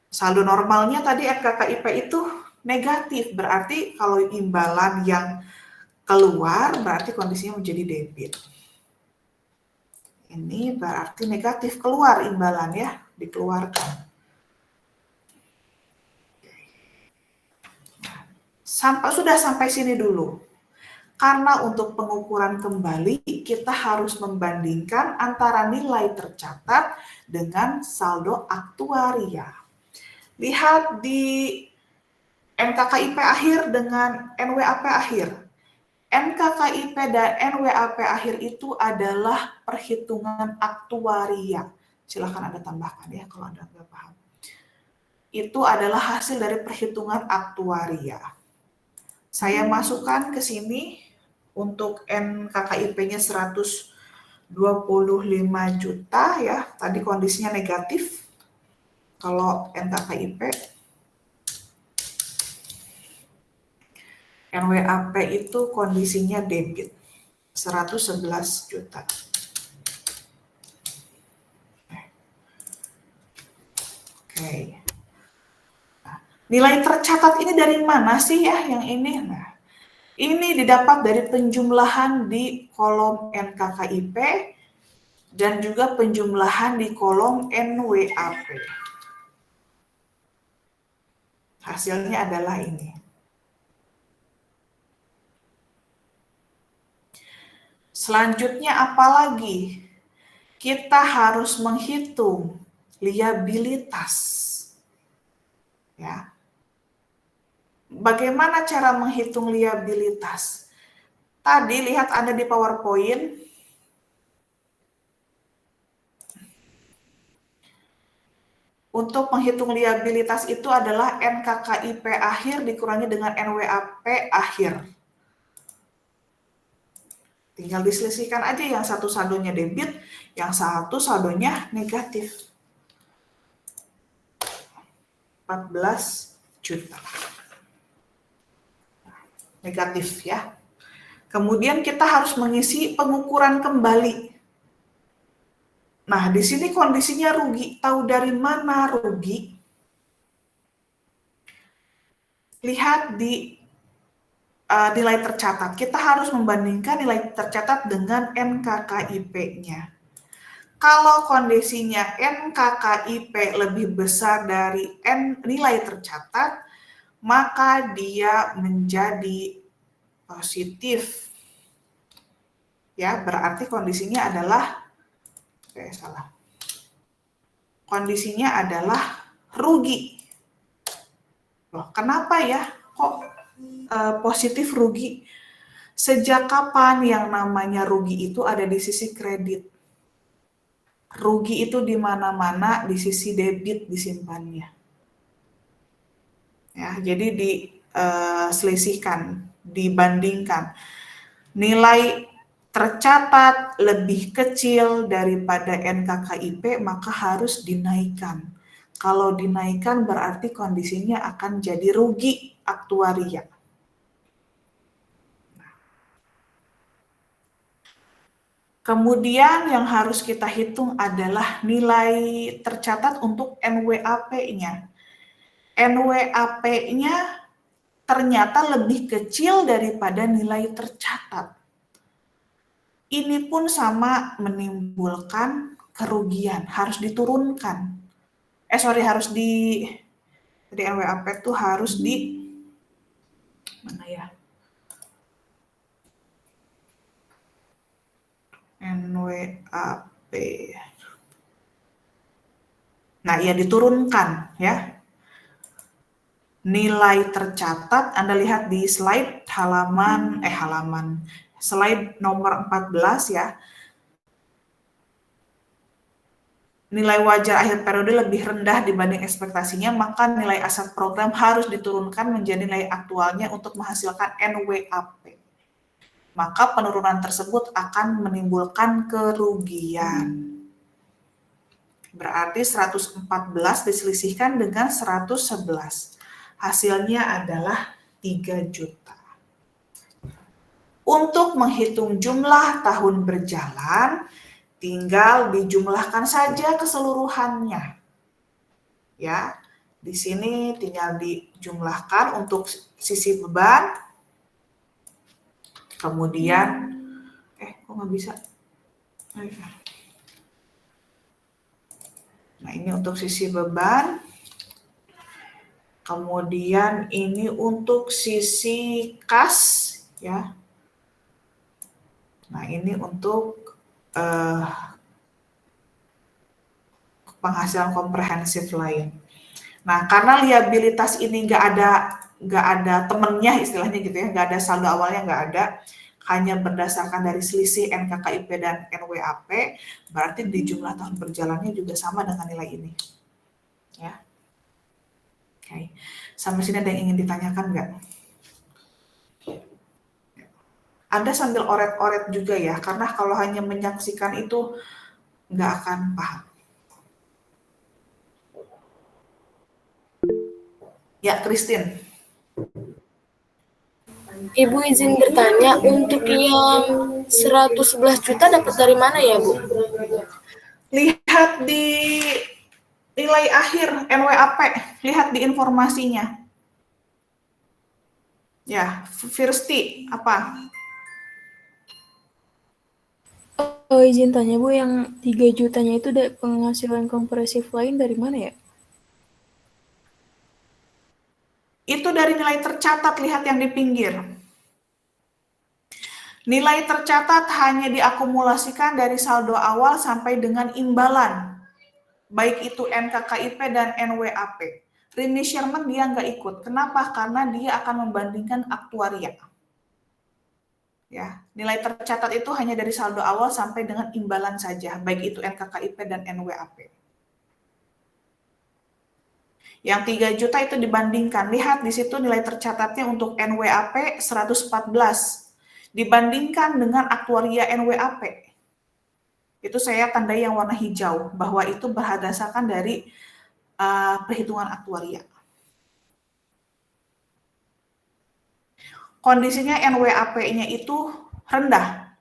Saldo normalnya tadi NKKIP itu negatif, berarti kalau imbalan yang keluar berarti kondisinya menjadi debit. Ini berarti negatif, keluar imbalan ya, dikeluarkan. Sudah sampai sini dulu. Karena untuk pengukuran kembali kita harus membandingkan antara nilai tercatat dengan saldo aktuaria. Lihat di NKKIP akhir dengan NWAP akhir. NKKIP dan NWAP akhir itu adalah perhitungan aktuaria. Silahkan Anda tambahkan ya kalau Anda nggak paham. Itu adalah hasil dari perhitungan aktuaria. Saya masukkan ke sini untuk NKKIP-nya 125 juta ya. Tadi kondisinya negatif. Kalau NKKIP, NWAP itu kondisinya debit 111 juta. Oke. Nah, nilai tercatat ini dari mana sih ya yang ini? Nah, ini didapat dari penjumlahan di kolom NKKIP dan juga penjumlahan di kolom NWAP. Hasilnya adalah ini. Selanjutnya apa lagi? Kita harus menghitung liabilitas. Ya. Bagaimana cara menghitung liabilitas? Tadi lihat Anda di PowerPoint. Untuk menghitung liabilitas itu adalah NKKIP akhir dikurangi dengan NWAP akhir. Tinggal diselisihkan aja, yang satu saldonya debit, yang satu saldonya negatif. 14 juta. Negatif ya. Kemudian kita harus mengisi pengukuran kembali. Nah, di sini kondisinya rugi. Tahu dari mana rugi? Lihat di nilai tercatat. Kita harus membandingkan nilai tercatat dengan NKKIP-nya. Kalau kondisinya NKKIP lebih besar dari nilai tercatat, maka dia menjadi positif. Ya, berarti kondisinya adalah Kondisinya adalah rugi. Loh, kenapa ya? Kok positif rugi? Sejak kapan yang namanya rugi itu ada di sisi kredit? Rugi itu di mana-mana di sisi debit disimpannya. Ya, jadi diselisihkan, dibandingkan. Nilai tercatat lebih kecil daripada NKKIP, maka harus dinaikkan. Kalau dinaikkan berarti kondisinya akan jadi rugi aktuaria. Kemudian yang harus kita hitung adalah nilai tercatat untuk NWAP-nya. NWAP-nya ternyata lebih kecil daripada nilai tercatat. Ini pun sama menimbulkan kerugian, harus diturunkan. Harus di NWAP itu harus di mana ya? NWAP. Nah, ya diturunkan ya. Nilai tercatat Anda lihat di slide slide nomor 14 ya. Nilai wajar akhir periode lebih rendah dibanding ekspektasinya, maka nilai aset program harus diturunkan menjadi nilai aktualnya untuk menghasilkan NWAP. Maka penurunan tersebut akan menimbulkan kerugian. Berarti 114 diselisihkan dengan 111. Hasilnya adalah 3 juta. Untuk menghitung jumlah tahun berjalan, tinggal dijumlahkan saja keseluruhannya. Ya, di sini tinggal dijumlahkan untuk sisi beban. Kemudian, kok nggak bisa? Nah, ini untuk sisi beban. Kemudian ini untuk sisi kas, ya. Nah, ini untuk penghasilan komprehensif lain. Nah, karena liabilitas ini nggak ada temennya istilahnya gitu ya, nggak ada saldo awalnya, nggak ada, hanya berdasarkan dari selisih NKKIP dan NWAP, berarti di jumlah tahun berjalannya juga sama dengan nilai ini. Ya. Oke. Sampai sini ada yang ingin ditanyakan nggak? Anda sambil oret-oret juga ya, karena kalau hanya menyaksikan itu nggak akan paham. Ya, Christine. Ibu izin bertanya, untuk yang 111 juta dapat dari mana ya, Bu? Lihat di nilai akhir NWAP, lihat di informasinya. Ya, Firsti, apa? Izin tanya Bu, yang 3 jutanya itu penghasilan kompresif lain dari mana ya? Itu dari nilai tercatat, lihat yang di pinggir. Nilai tercatat hanya diakumulasikan dari saldo awal sampai dengan imbalan. Baik itu NKKIP dan NWAP. Remeasurement dia nggak ikut. Kenapa? Karena dia akan membandingkan aktuaria. Ya, nilai tercatat itu hanya dari saldo awal sampai dengan imbalan saja, baik itu NKKIP dan NWAP. Yang 3 juta itu dibandingkan. Lihat di situ nilai tercatatnya untuk NWAP 114 dibandingkan dengan aktuaria NWAP. Itu saya tandai yang warna hijau bahwa itu berdasarkan dari perhitungan aktuaria. Kondisinya NWAP-nya itu rendah.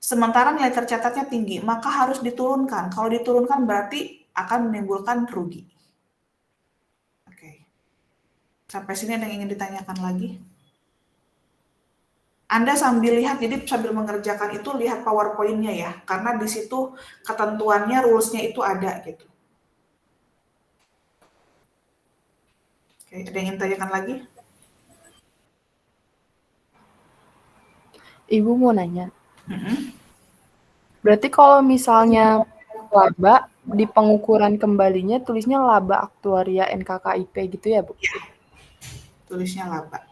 sementara nilai tercatatnya tinggi, maka harus diturunkan. Kalau diturunkan berarti akan menimbulkan rugi. Oke. Sampai sini ada yang ingin ditanyakan lagi? Anda sambil lihat, jadi sambil mengerjakan itu lihat PowerPoint-nya ya, karena di situ ketentuannya, rules-nya itu ada gitu. Oke, ada yang ingin ditanyakan lagi? Ibu mau nanya. Berarti kalau misalnya laba di pengukuran kembalinya tulisnya laba aktuaria NKKIP gitu ya, Bu? Tulisnya laba.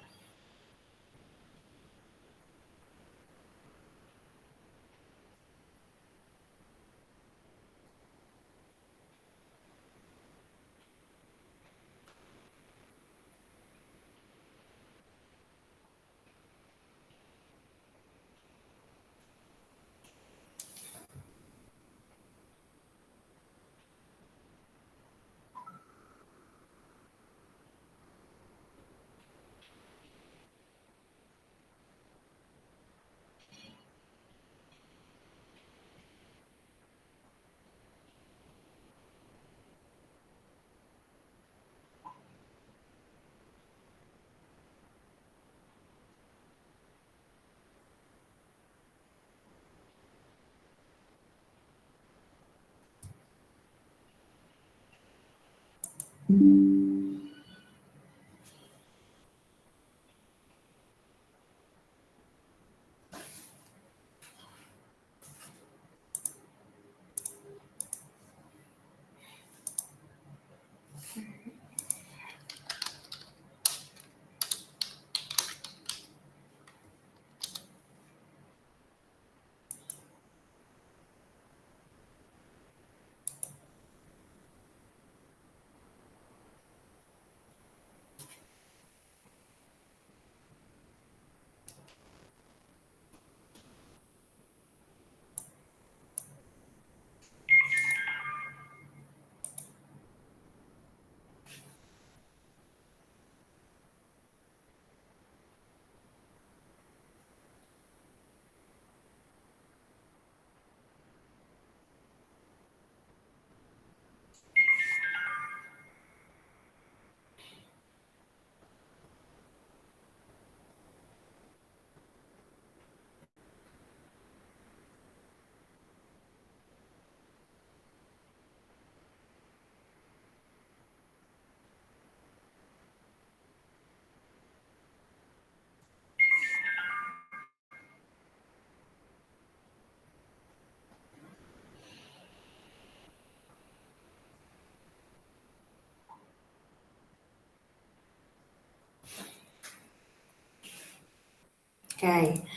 Oke,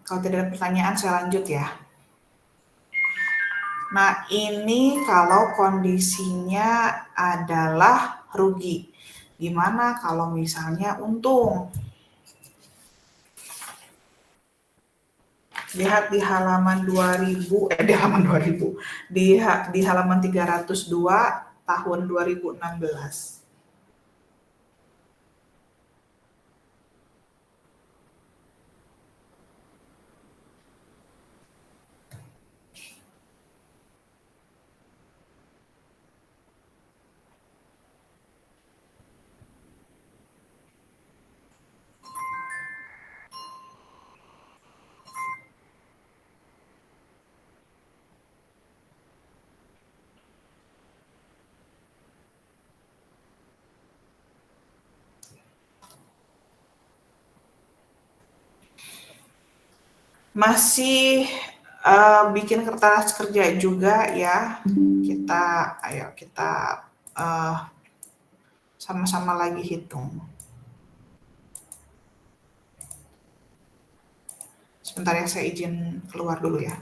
kalau tidak ada pertanyaan saya lanjut ya. Nah, ini kalau kondisinya adalah rugi. Gimana kalau misalnya untung? Lihat di halaman 2000, di halaman 2000, di halaman 302 tahun 2016. Masih bikin kertas kerja juga ya. Ayo kita sama-sama lagi hitung. Sebentar ya, saya izin keluar dulu ya.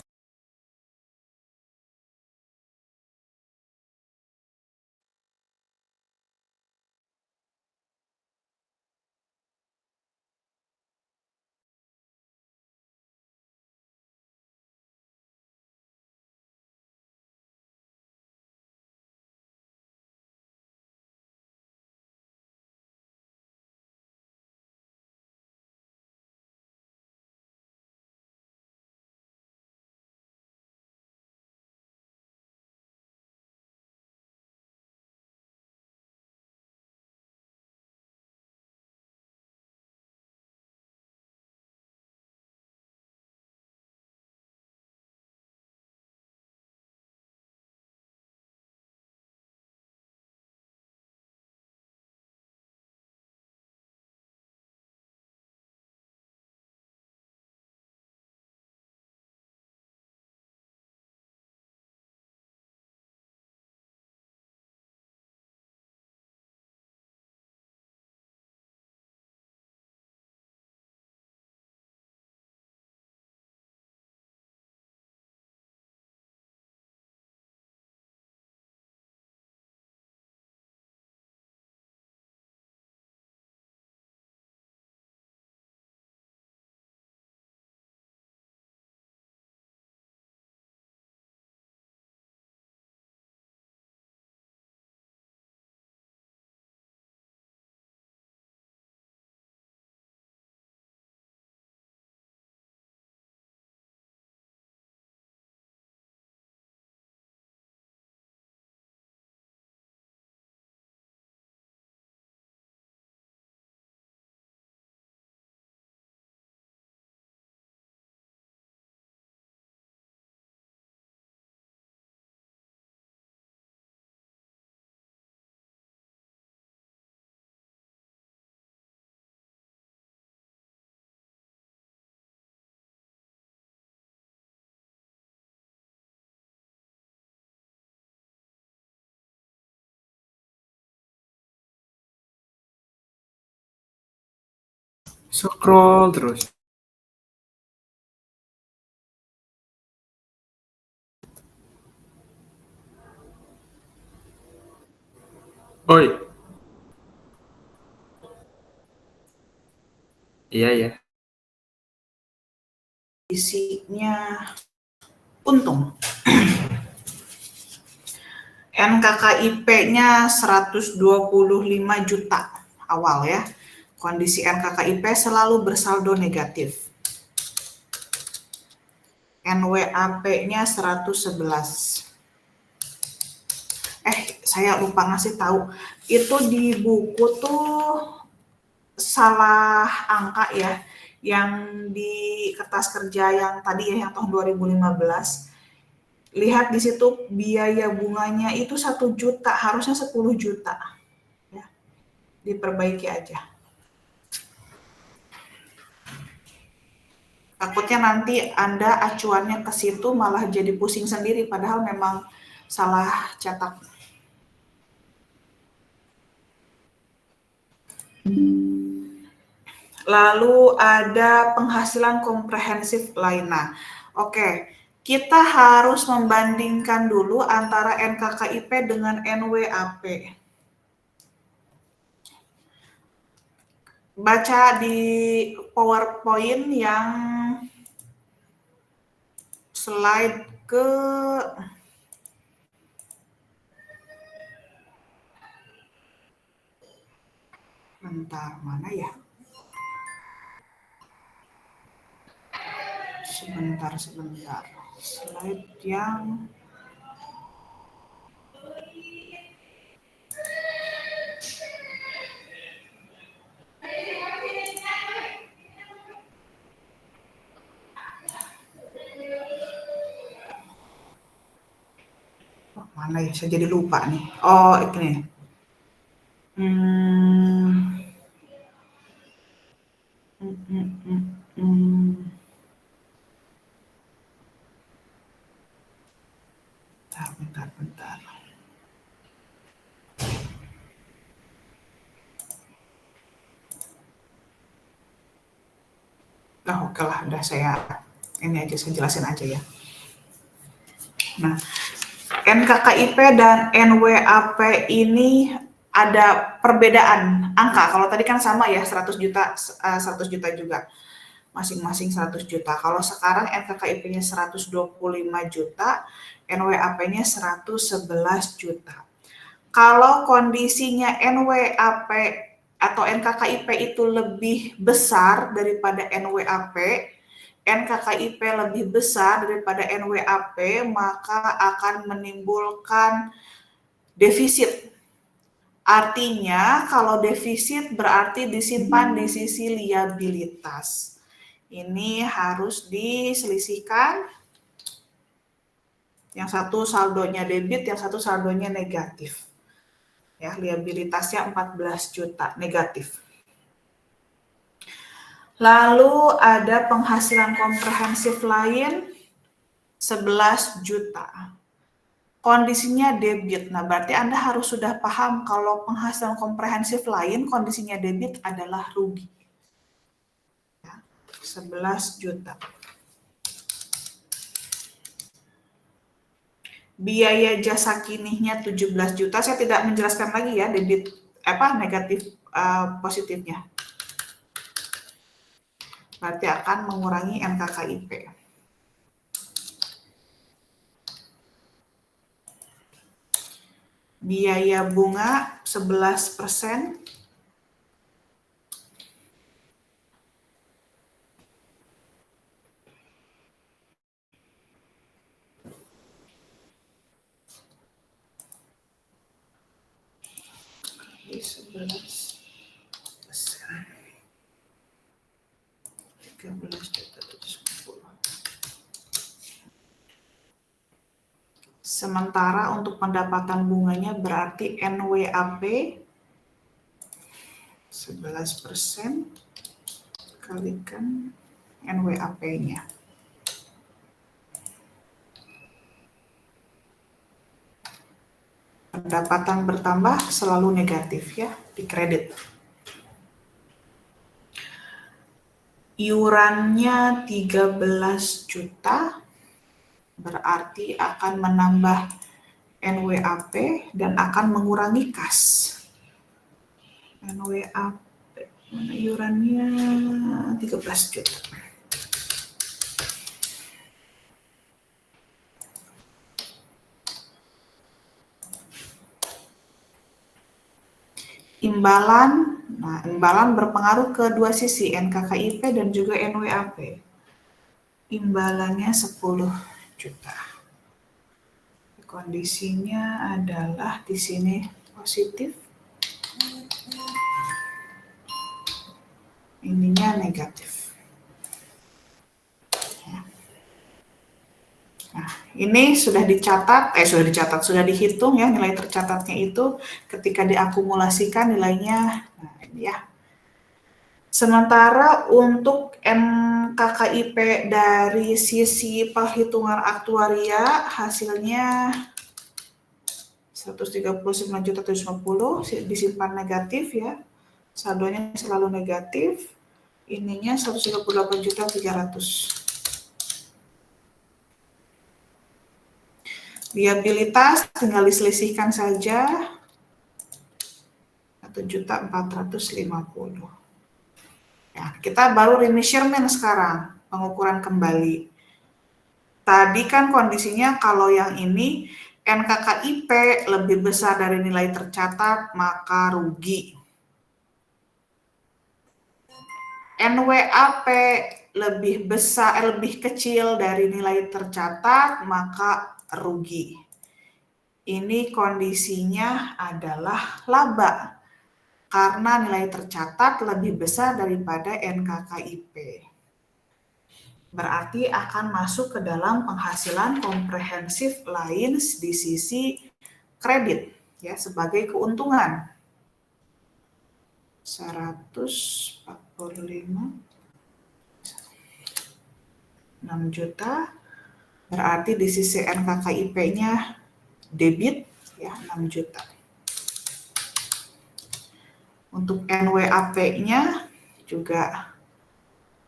Scroll terus. Oi. Iya ya. Isinya untung. NKKIP-nya 125 juta awal ya. Kondisi NKKIP selalu bersaldo negatif. NWAP-nya 111. Saya lupa ngasih tahu. Itu di buku tuh salah angka ya. Yang di kertas kerja yang tadi ya, yang tahun 2015. Lihat di situ biaya bunganya itu 1 juta, harusnya 10 juta. Ya, diperbaiki aja. Takutnya nanti Anda acuannya ke situ malah jadi pusing sendiri, padahal memang salah cetak. Lalu ada penghasilan komprehensif lainnya. Oke, kita harus membandingkan dulu antara NKKIP dengan NWAP. Baca di PowerPoint yang slide ke bentar, mana ya? Sebentar. Slide yang mana ya? Saya jadi lupa nih. Oh, ini. Bentar. Oh, oke lah, udah saya jelasin aja ya. Nah, NKKIP dan NWAP ini ada perbedaan angka. Kalau tadi kan sama ya, 100 juta juga. Masing-masing 100 juta. Kalau sekarang NKKIP-nya 125 juta, NWAP-nya 111 juta. Kalau kondisinya NWAP atau NKKIP itu lebih besar daripada NWAP, NKKIP lebih besar daripada NWAP, maka akan menimbulkan defisit. Artinya kalau defisit berarti disimpan di sisi liabilitas. Ini harus diselisihkan. Yang satu saldonya debit, yang satu saldonya negatif. Ya, liabilitasnya 14 juta negatif. Lalu ada penghasilan komprehensif lain 11 juta. Kondisinya debit. Nah, berarti Anda harus sudah paham kalau penghasilan komprehensif lain kondisinya debit adalah rugi. 11 juta. Biaya jasa kinihnya 17 juta. Saya tidak menjelaskan lagi ya debit negatif positifnya. Berarti akan mengurangi NKKIP. Biaya bunga 11%. Di 11%. 13.750. Sementara untuk pendapatan bunganya berarti NWAP 11% kalikan NWAP-nya. Pendapatan bertambah selalu negatif ya, di kredit. iurannya 13 juta, berarti akan menambah NWAP dan akan mengurangi kas. NWAP, mana iurannya 13 juta. Imbalan, nah imbalan berpengaruh ke dua sisi, NKKIP dan juga NWAP. Imbalannya 10 juta. Kondisinya adalah di sini positif, ininya negatif. Nah, ini sudah dihitung ya nilai tercatatnya itu ketika diakumulasikan nilainya. Nah, ini ya. Sementara untuk NKKIP dari sisi perhitungan aktuaria hasilnya 139.750 disimpan negatif ya. Saldonya selalu negatif. Ininya 138.300. Liabilitas tinggal diselisihkan saja 1.450.000. Ya, kita baru remeasurement sekarang, pengukuran kembali. Tadi kan kondisinya kalau yang ini NKKIP lebih besar dari nilai tercatat maka rugi. NWAP lebih kecil dari nilai tercatat maka rugi. Ini kondisinya adalah laba karena nilai tercatat lebih besar daripada NKKIP. Berarti akan masuk ke dalam penghasilan komprehensif lain di sisi kredit ya sebagai keuntungan. 145 6 juta, berarti di sisi NKKIP-nya debit ya 6 juta. Untuk NWAP-nya juga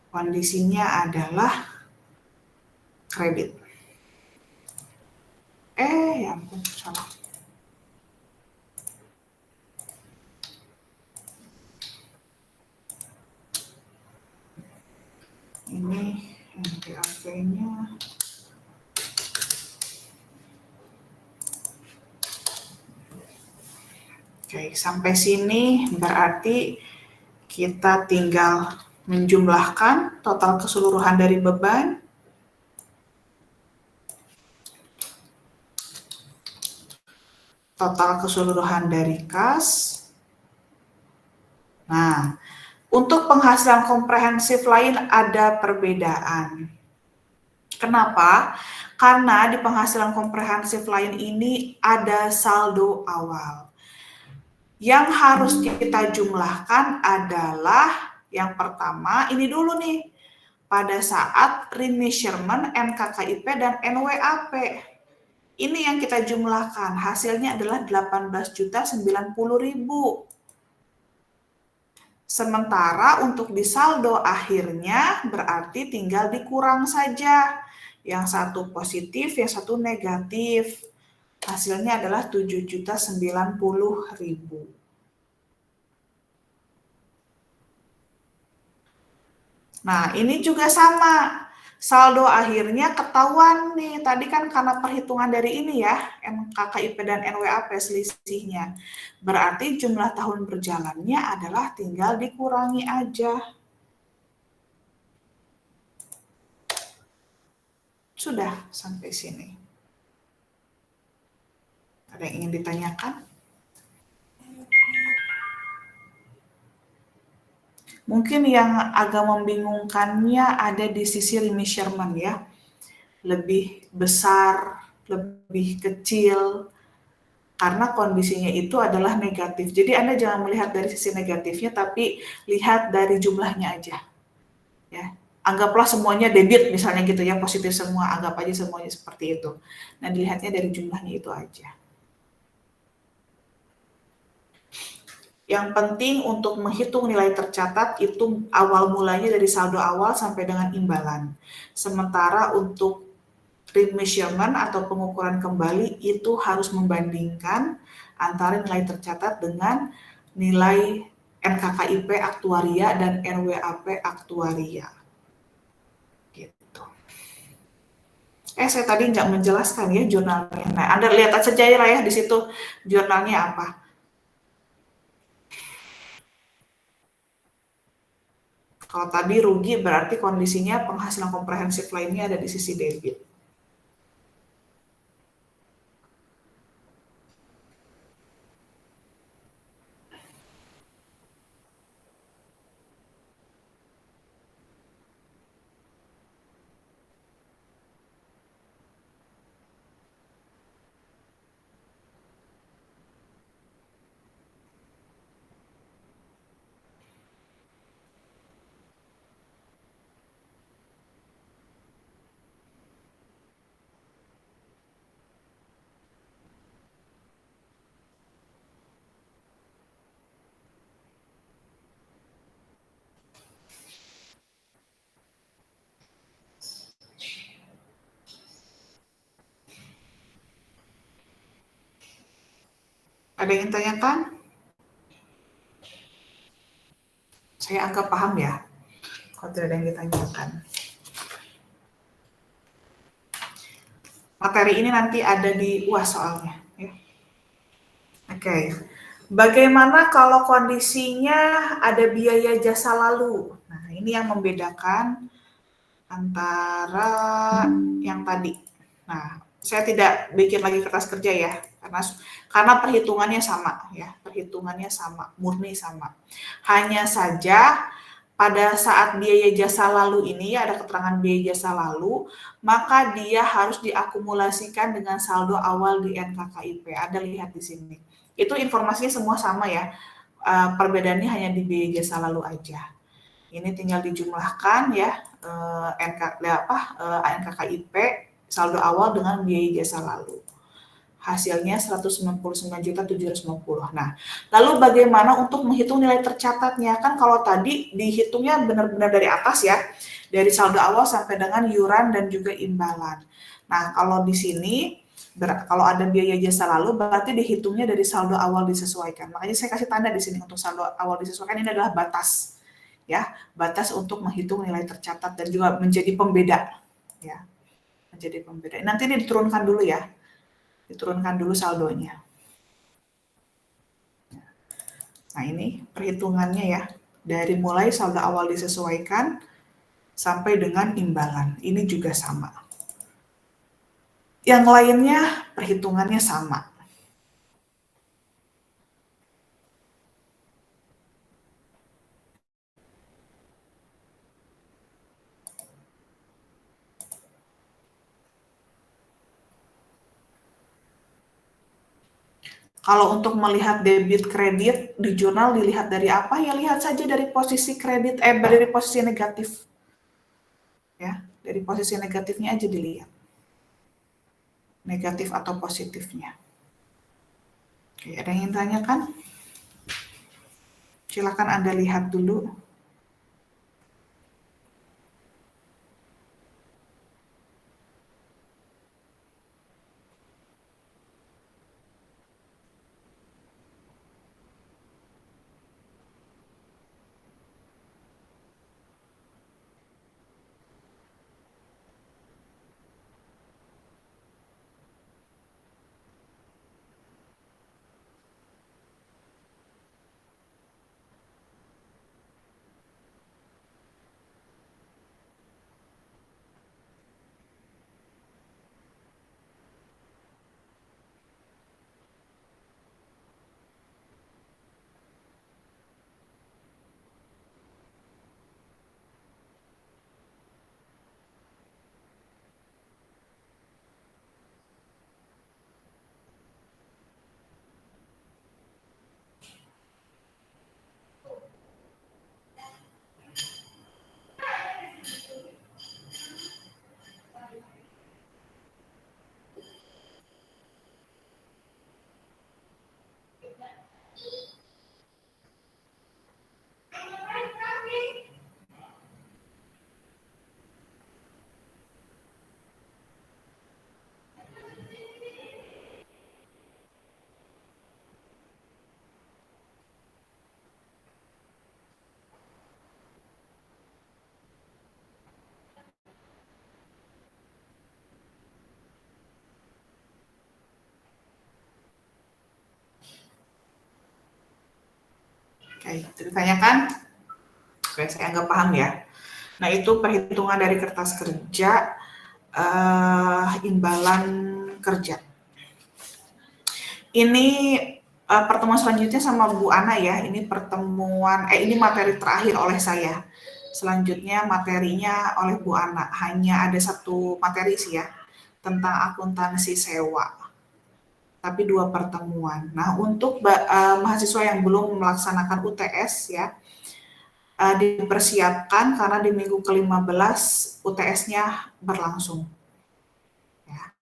kondisinya adalah kredit. Ya ampun, salah. Ini NWAP-nya Oke, sampai sini berarti kita tinggal menjumlahkan total keseluruhan dari beban. Total keseluruhan dari kas. Nah, untuk penghasilan komprehensif lain ada perbedaan. Kenapa? Karena di penghasilan komprehensif lain ini ada saldo awal. Yang harus kita jumlahkan adalah yang pertama, ini dulu nih, pada saat remeasurement NKKIP dan NWAP. Ini yang kita jumlahkan, hasilnya adalah 18.090.000. Sementara untuk di saldo akhirnya berarti tinggal dikurang saja. Yang satu positif, yang satu negatif. Hasilnya adalah 7.090.000. Nah, ini juga sama. Saldo akhirnya ketahuan nih. Tadi kan karena perhitungan dari ini ya, NKKIP dan NWAP selisihnya. Berarti jumlah tahun berjalannya adalah tinggal dikurangi aja. Sudah sampai sini. Ada yang ingin ditanyakan? Mungkin yang agak membingungkannya ada di sisi remeasurement ya. Lebih besar, lebih kecil, karena kondisinya itu adalah negatif. Jadi Anda jangan melihat dari sisi negatifnya, tapi lihat dari jumlahnya aja. Ya. Anggaplah semuanya debit misalnya gitu ya, positif semua, anggap aja semuanya seperti itu. Nah, dilihatnya dari jumlahnya itu aja. Yang penting untuk menghitung nilai tercatat itu awal mulanya dari saldo awal sampai dengan imbalan. Sementara untuk remeasurement atau pengukuran kembali itu harus membandingkan antara nilai tercatat dengan nilai NKKIP aktuaria dan NWAP aktuaria. Gitu. Saya tadi nggak menjelaskan ya jurnalnya. Nah, Anda lihat saja ya di situ jurnalnya apa. Kalau tadi rugi berarti kondisinya penghasilan komprehensif lainnya ada di sisi debit. Ada yang tanyakan? Saya anggap paham ya, kalau tidak ada yang ditanyakan. Materi ini nanti ada di UAS soalnya. Ya. Oke. Bagaimana kalau kondisinya ada biaya jasa lalu? Nah, ini yang membedakan antara yang tadi. Nah, saya tidak bikin lagi kertas kerja ya, karena perhitungannya sama ya, perhitungannya sama, murni sama. Hanya saja pada saat biaya jasa lalu ini ada keterangan biaya jasa lalu, maka dia harus diakumulasikan dengan saldo awal di NKKIP. Ada lihat di sini. Itu informasinya semua sama ya. Perbedaannya hanya di biaya jasa lalu aja. Ini tinggal dijumlahkan ya NKKIP saldo awal dengan biaya jasa lalu. Hasilnya 199.750. Nah, lalu bagaimana untuk menghitung nilai tercatatnya? Kan kalau tadi dihitungnya benar-benar dari atas ya, dari saldo awal sampai dengan iuran dan juga imbalan. Nah, kalau di sini kalau ada biaya jasa lalu berarti dihitungnya dari saldo awal disesuaikan. Makanya saya kasih tanda di sini untuk saldo awal disesuaikan ini adalah batas. Ya, batas untuk menghitung nilai tercatat dan juga menjadi pembeda. Ya, menjadi pembeda. Nanti ini diturunkan dulu ya. Diturunkan dulu saldonya. Nah, ini perhitungannya ya. Dari mulai saldo awal disesuaikan sampai dengan imbalan. Ini juga sama. Yang lainnya perhitungannya sama. Kalau untuk melihat debit kredit di jurnal dilihat dari apa? Ya lihat saja dari posisi kredit, dari posisi negatif. Ya, dari posisi negatifnya aja dilihat. Negatif atau positifnya. Oke, ada yang ingin tanyakan? Silakan Anda lihat dulu. Oke, ditanyakan? Oke, saya anggap paham ya. Nah, itu perhitungan dari kertas kerja, imbalan kerja. Ini pertemuan selanjutnya sama Bu Ana ya. Ini ini materi terakhir oleh saya. Selanjutnya materinya oleh Bu Ana. Hanya ada satu materi sih ya, tentang akuntansi sewa. Tapi 2 pertemuan. Nah, untuk mahasiswa yang belum melaksanakan UTS ya, dipersiapkan karena di minggu ke-15 UTS-nya berlangsung. Ya.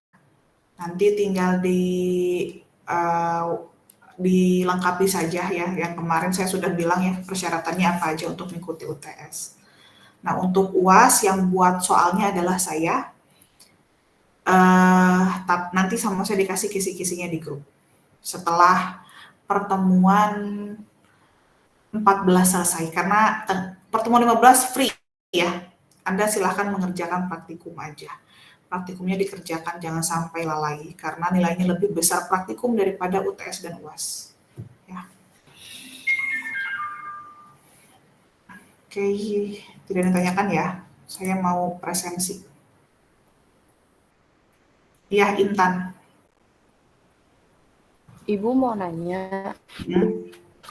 Nanti tinggal dilengkapi saja ya, yang kemarin saya sudah bilang ya persyaratannya apa aja untuk mengikuti UTS. Nah, untuk UAS yang buat soalnya adalah saya, nanti sama saya dikasih kisi-kisinya di grup. Setelah pertemuan 14 selesai, karena pertemuan 15 free ya, Anda silahkan mengerjakan praktikum aja. Praktikumnya dikerjakan, jangan sampai lalai, karena nilainya lebih besar praktikum daripada UTS dan UAS. Ya. Oke, tidak ditanyakan ya, saya mau presensi. Iya, Intan. Ibu mau nanya,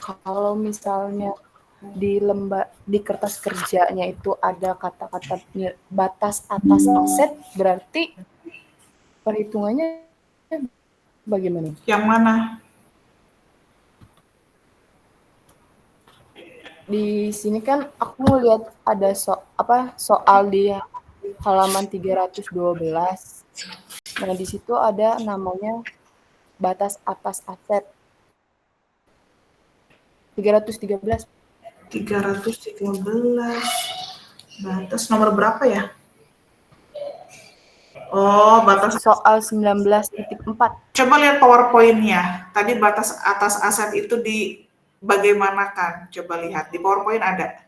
kalau misalnya di kertas kerjanya itu ada kata-kata batas atas aset, berarti perhitungannya bagaimana? Yang mana? Di sini kan aku ngeliat ada soal di halaman 312. Nah, di situ ada namanya batas atas aset. 313. 313. Batas nomor berapa ya? Oh, batas Soal 19.4. Coba lihat PowerPoint-nya. Tadi batas atas aset itu di bagaimanakan? Coba lihat di PowerPoint ada.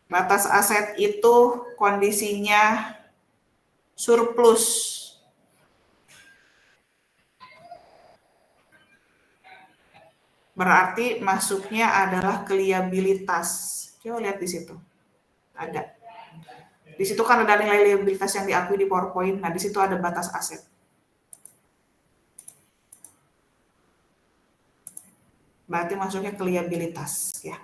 Batas aset itu kondisinya surplus. Berarti masuknya adalah liabilitas. Coba lihat di situ. Ada. Di situ kan ada nilai liabilitas yang diakui di PowerPoint. Nah, di situ ada batas aset. Berarti masuknya liabilitas ya.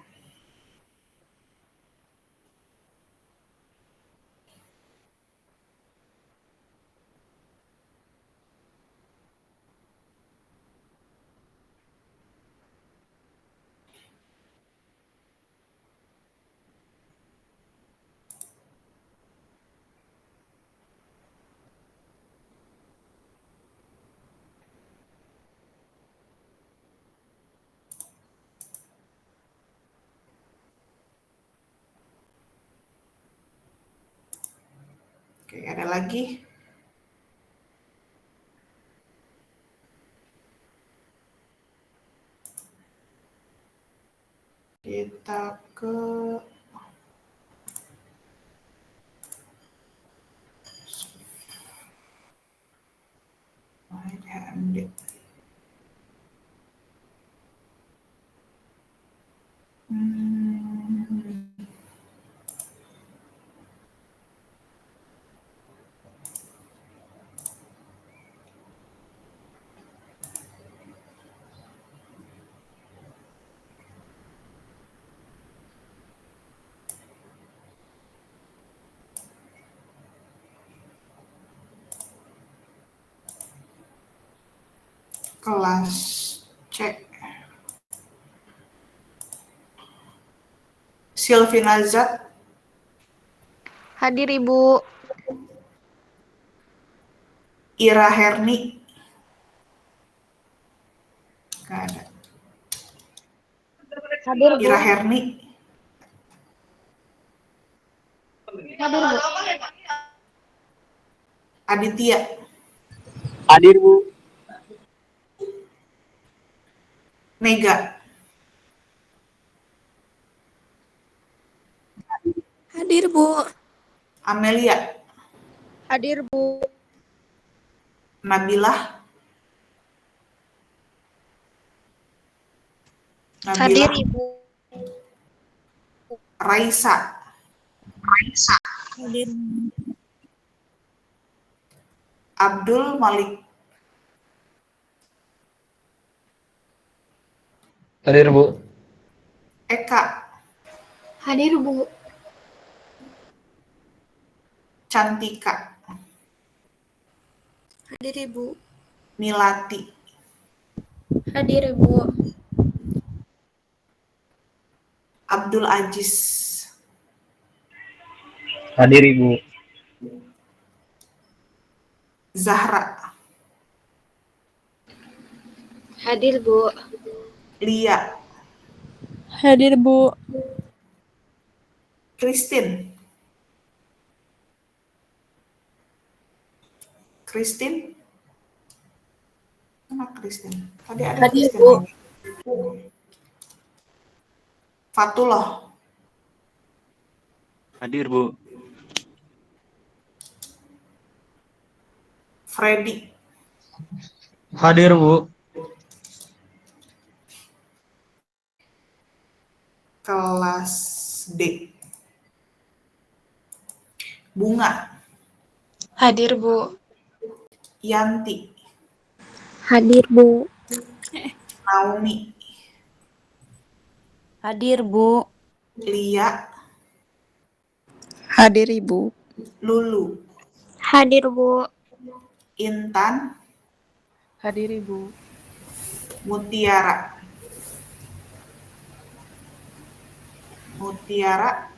Oke, ada lagi. Kita ke HMD. Kelas C. Silvina Zat. Hadir, Ibu. Ira Herni. Nggak ada. Hadir, Bu. Ira Herni. Hadir, Bu. Aditya. Hadir, Bu. Mega. Hadir, Bu. Amelia. Hadir, Bu. Nabilah. Hadir Nabila. Ibu. Raisa. Hadir. Abdul Malik. Hadir, Bu. Eka. Hadir, Bu. Cantika. Hadir Ibu. Milati. Hadir, Bu. Abdul Aziz. Hadir, Ibu. Zahra. Hadir, Bu. Lia. Hadir, Bu. Christine. Christine. Mana Christine? Tadi ada Hadir, Christine Bu. lagi. Fatullah. Hadir, Bu. Freddy. Hadir, Bu. Kelas D. Bunga. Hadir Bu. Yanti. Hadir Bu. Naomi. Hadir, Bu. Lia. Hadir Ibu. Lulu. Hadir Bu. Intan. Hadir Ibu. Mutiara. Mutiara.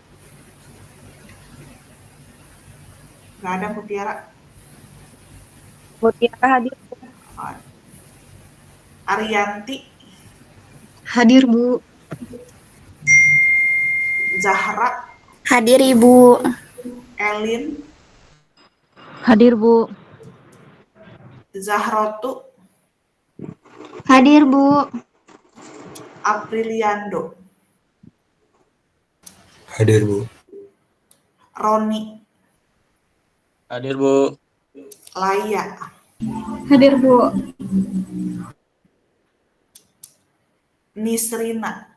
Gak ada Mutiara. Mutiara hadir. Ariyanti. Hadir Bu. Zahra. Hadir Ibu. Elin. Hadir, Bu. Zahrotu. Hadir Bu. Apriliando. Hadir, Bu. Roni. Hadir, Bu. Laya. Hadir, Bu. Nisrina.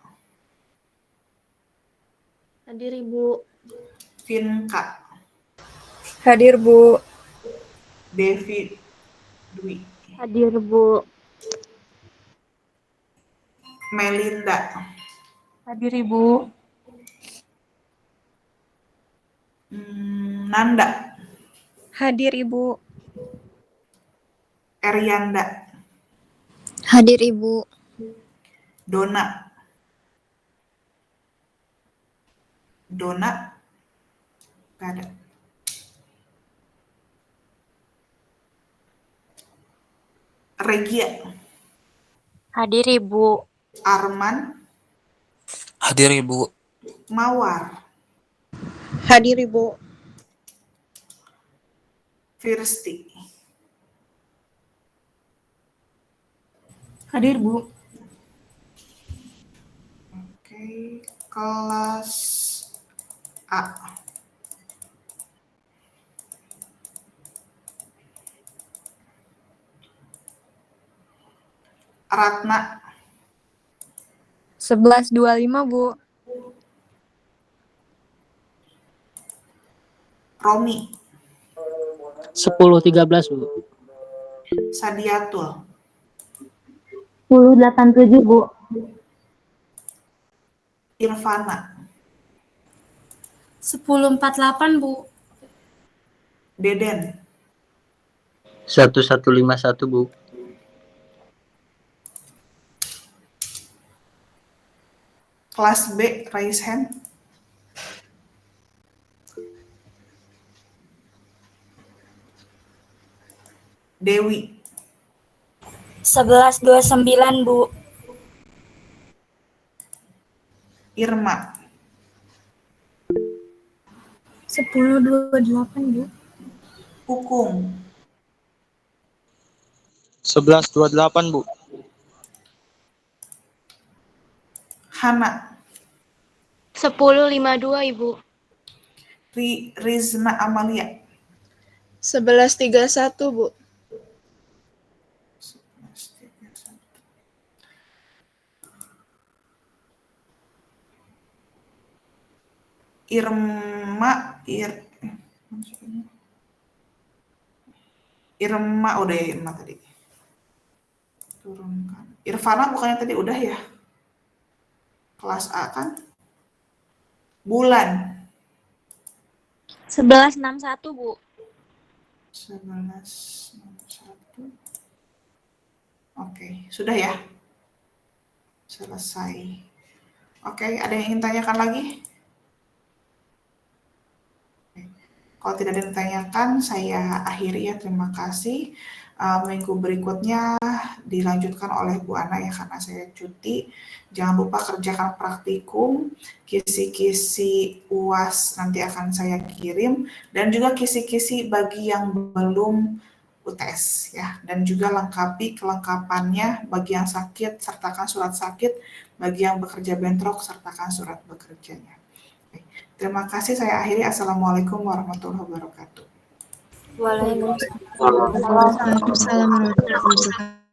Hadir, Ibu. Vinka. Hadir Bu. Devi Dwi. Hadir Bu. Melinda. Hadir, Ibu. Nanda. Hadir Ibu. Erianda. Hadir Ibu. Dona. Dona. Gak ada. Regia. Hadir Ibu. Arman. Hadir, Ibu. Mawar. Hadir Ibu. Firsti. Hadir, Bu. Oke, kelas A. Ratna. 11.25 Bu. Romi. 10.13, Bu. Sadiatul. 10.87 Bu. Irfana. 10.48, Bu. Deden. 1151, Bu. Kelas B, raise hand. Dewi. 11.29, Bu. Irma. 10.28, Bu. Ukung. 11.28, Bu. Hana. 10.52 Ibu. Rizna Amalia. 11.31 Bu. Irma udah ya, Irma tadi. Turunkan. Irfana bukannya tadi udah ya? Kelas A kan? Bulan. 1161, Bu. 1161. Oke, sudah ya? Selesai. Oke, ada yang ingin tanyakan lagi? Kalau tidak ada yang ditanyakan, saya akhiri ya. Terima kasih. Minggu berikutnya dilanjutkan oleh Bu Ana ya, karena saya cuti. Jangan lupa kerjakan praktikum, kisi-kisi UAS nanti akan saya kirim, dan juga kisi-kisi bagi yang belum UTS ya, dan juga lengkapi kelengkapannya. Bagi yang sakit, sertakan surat sakit. Bagi yang bekerja bentrok, sertakan surat bekerjanya. Terima kasih, saya akhiri. Assalamualaikum warahmatullahi wabarakatuh. Waalaikumsalam. Waalaikumsalam warahmatullahi wabarakatuh.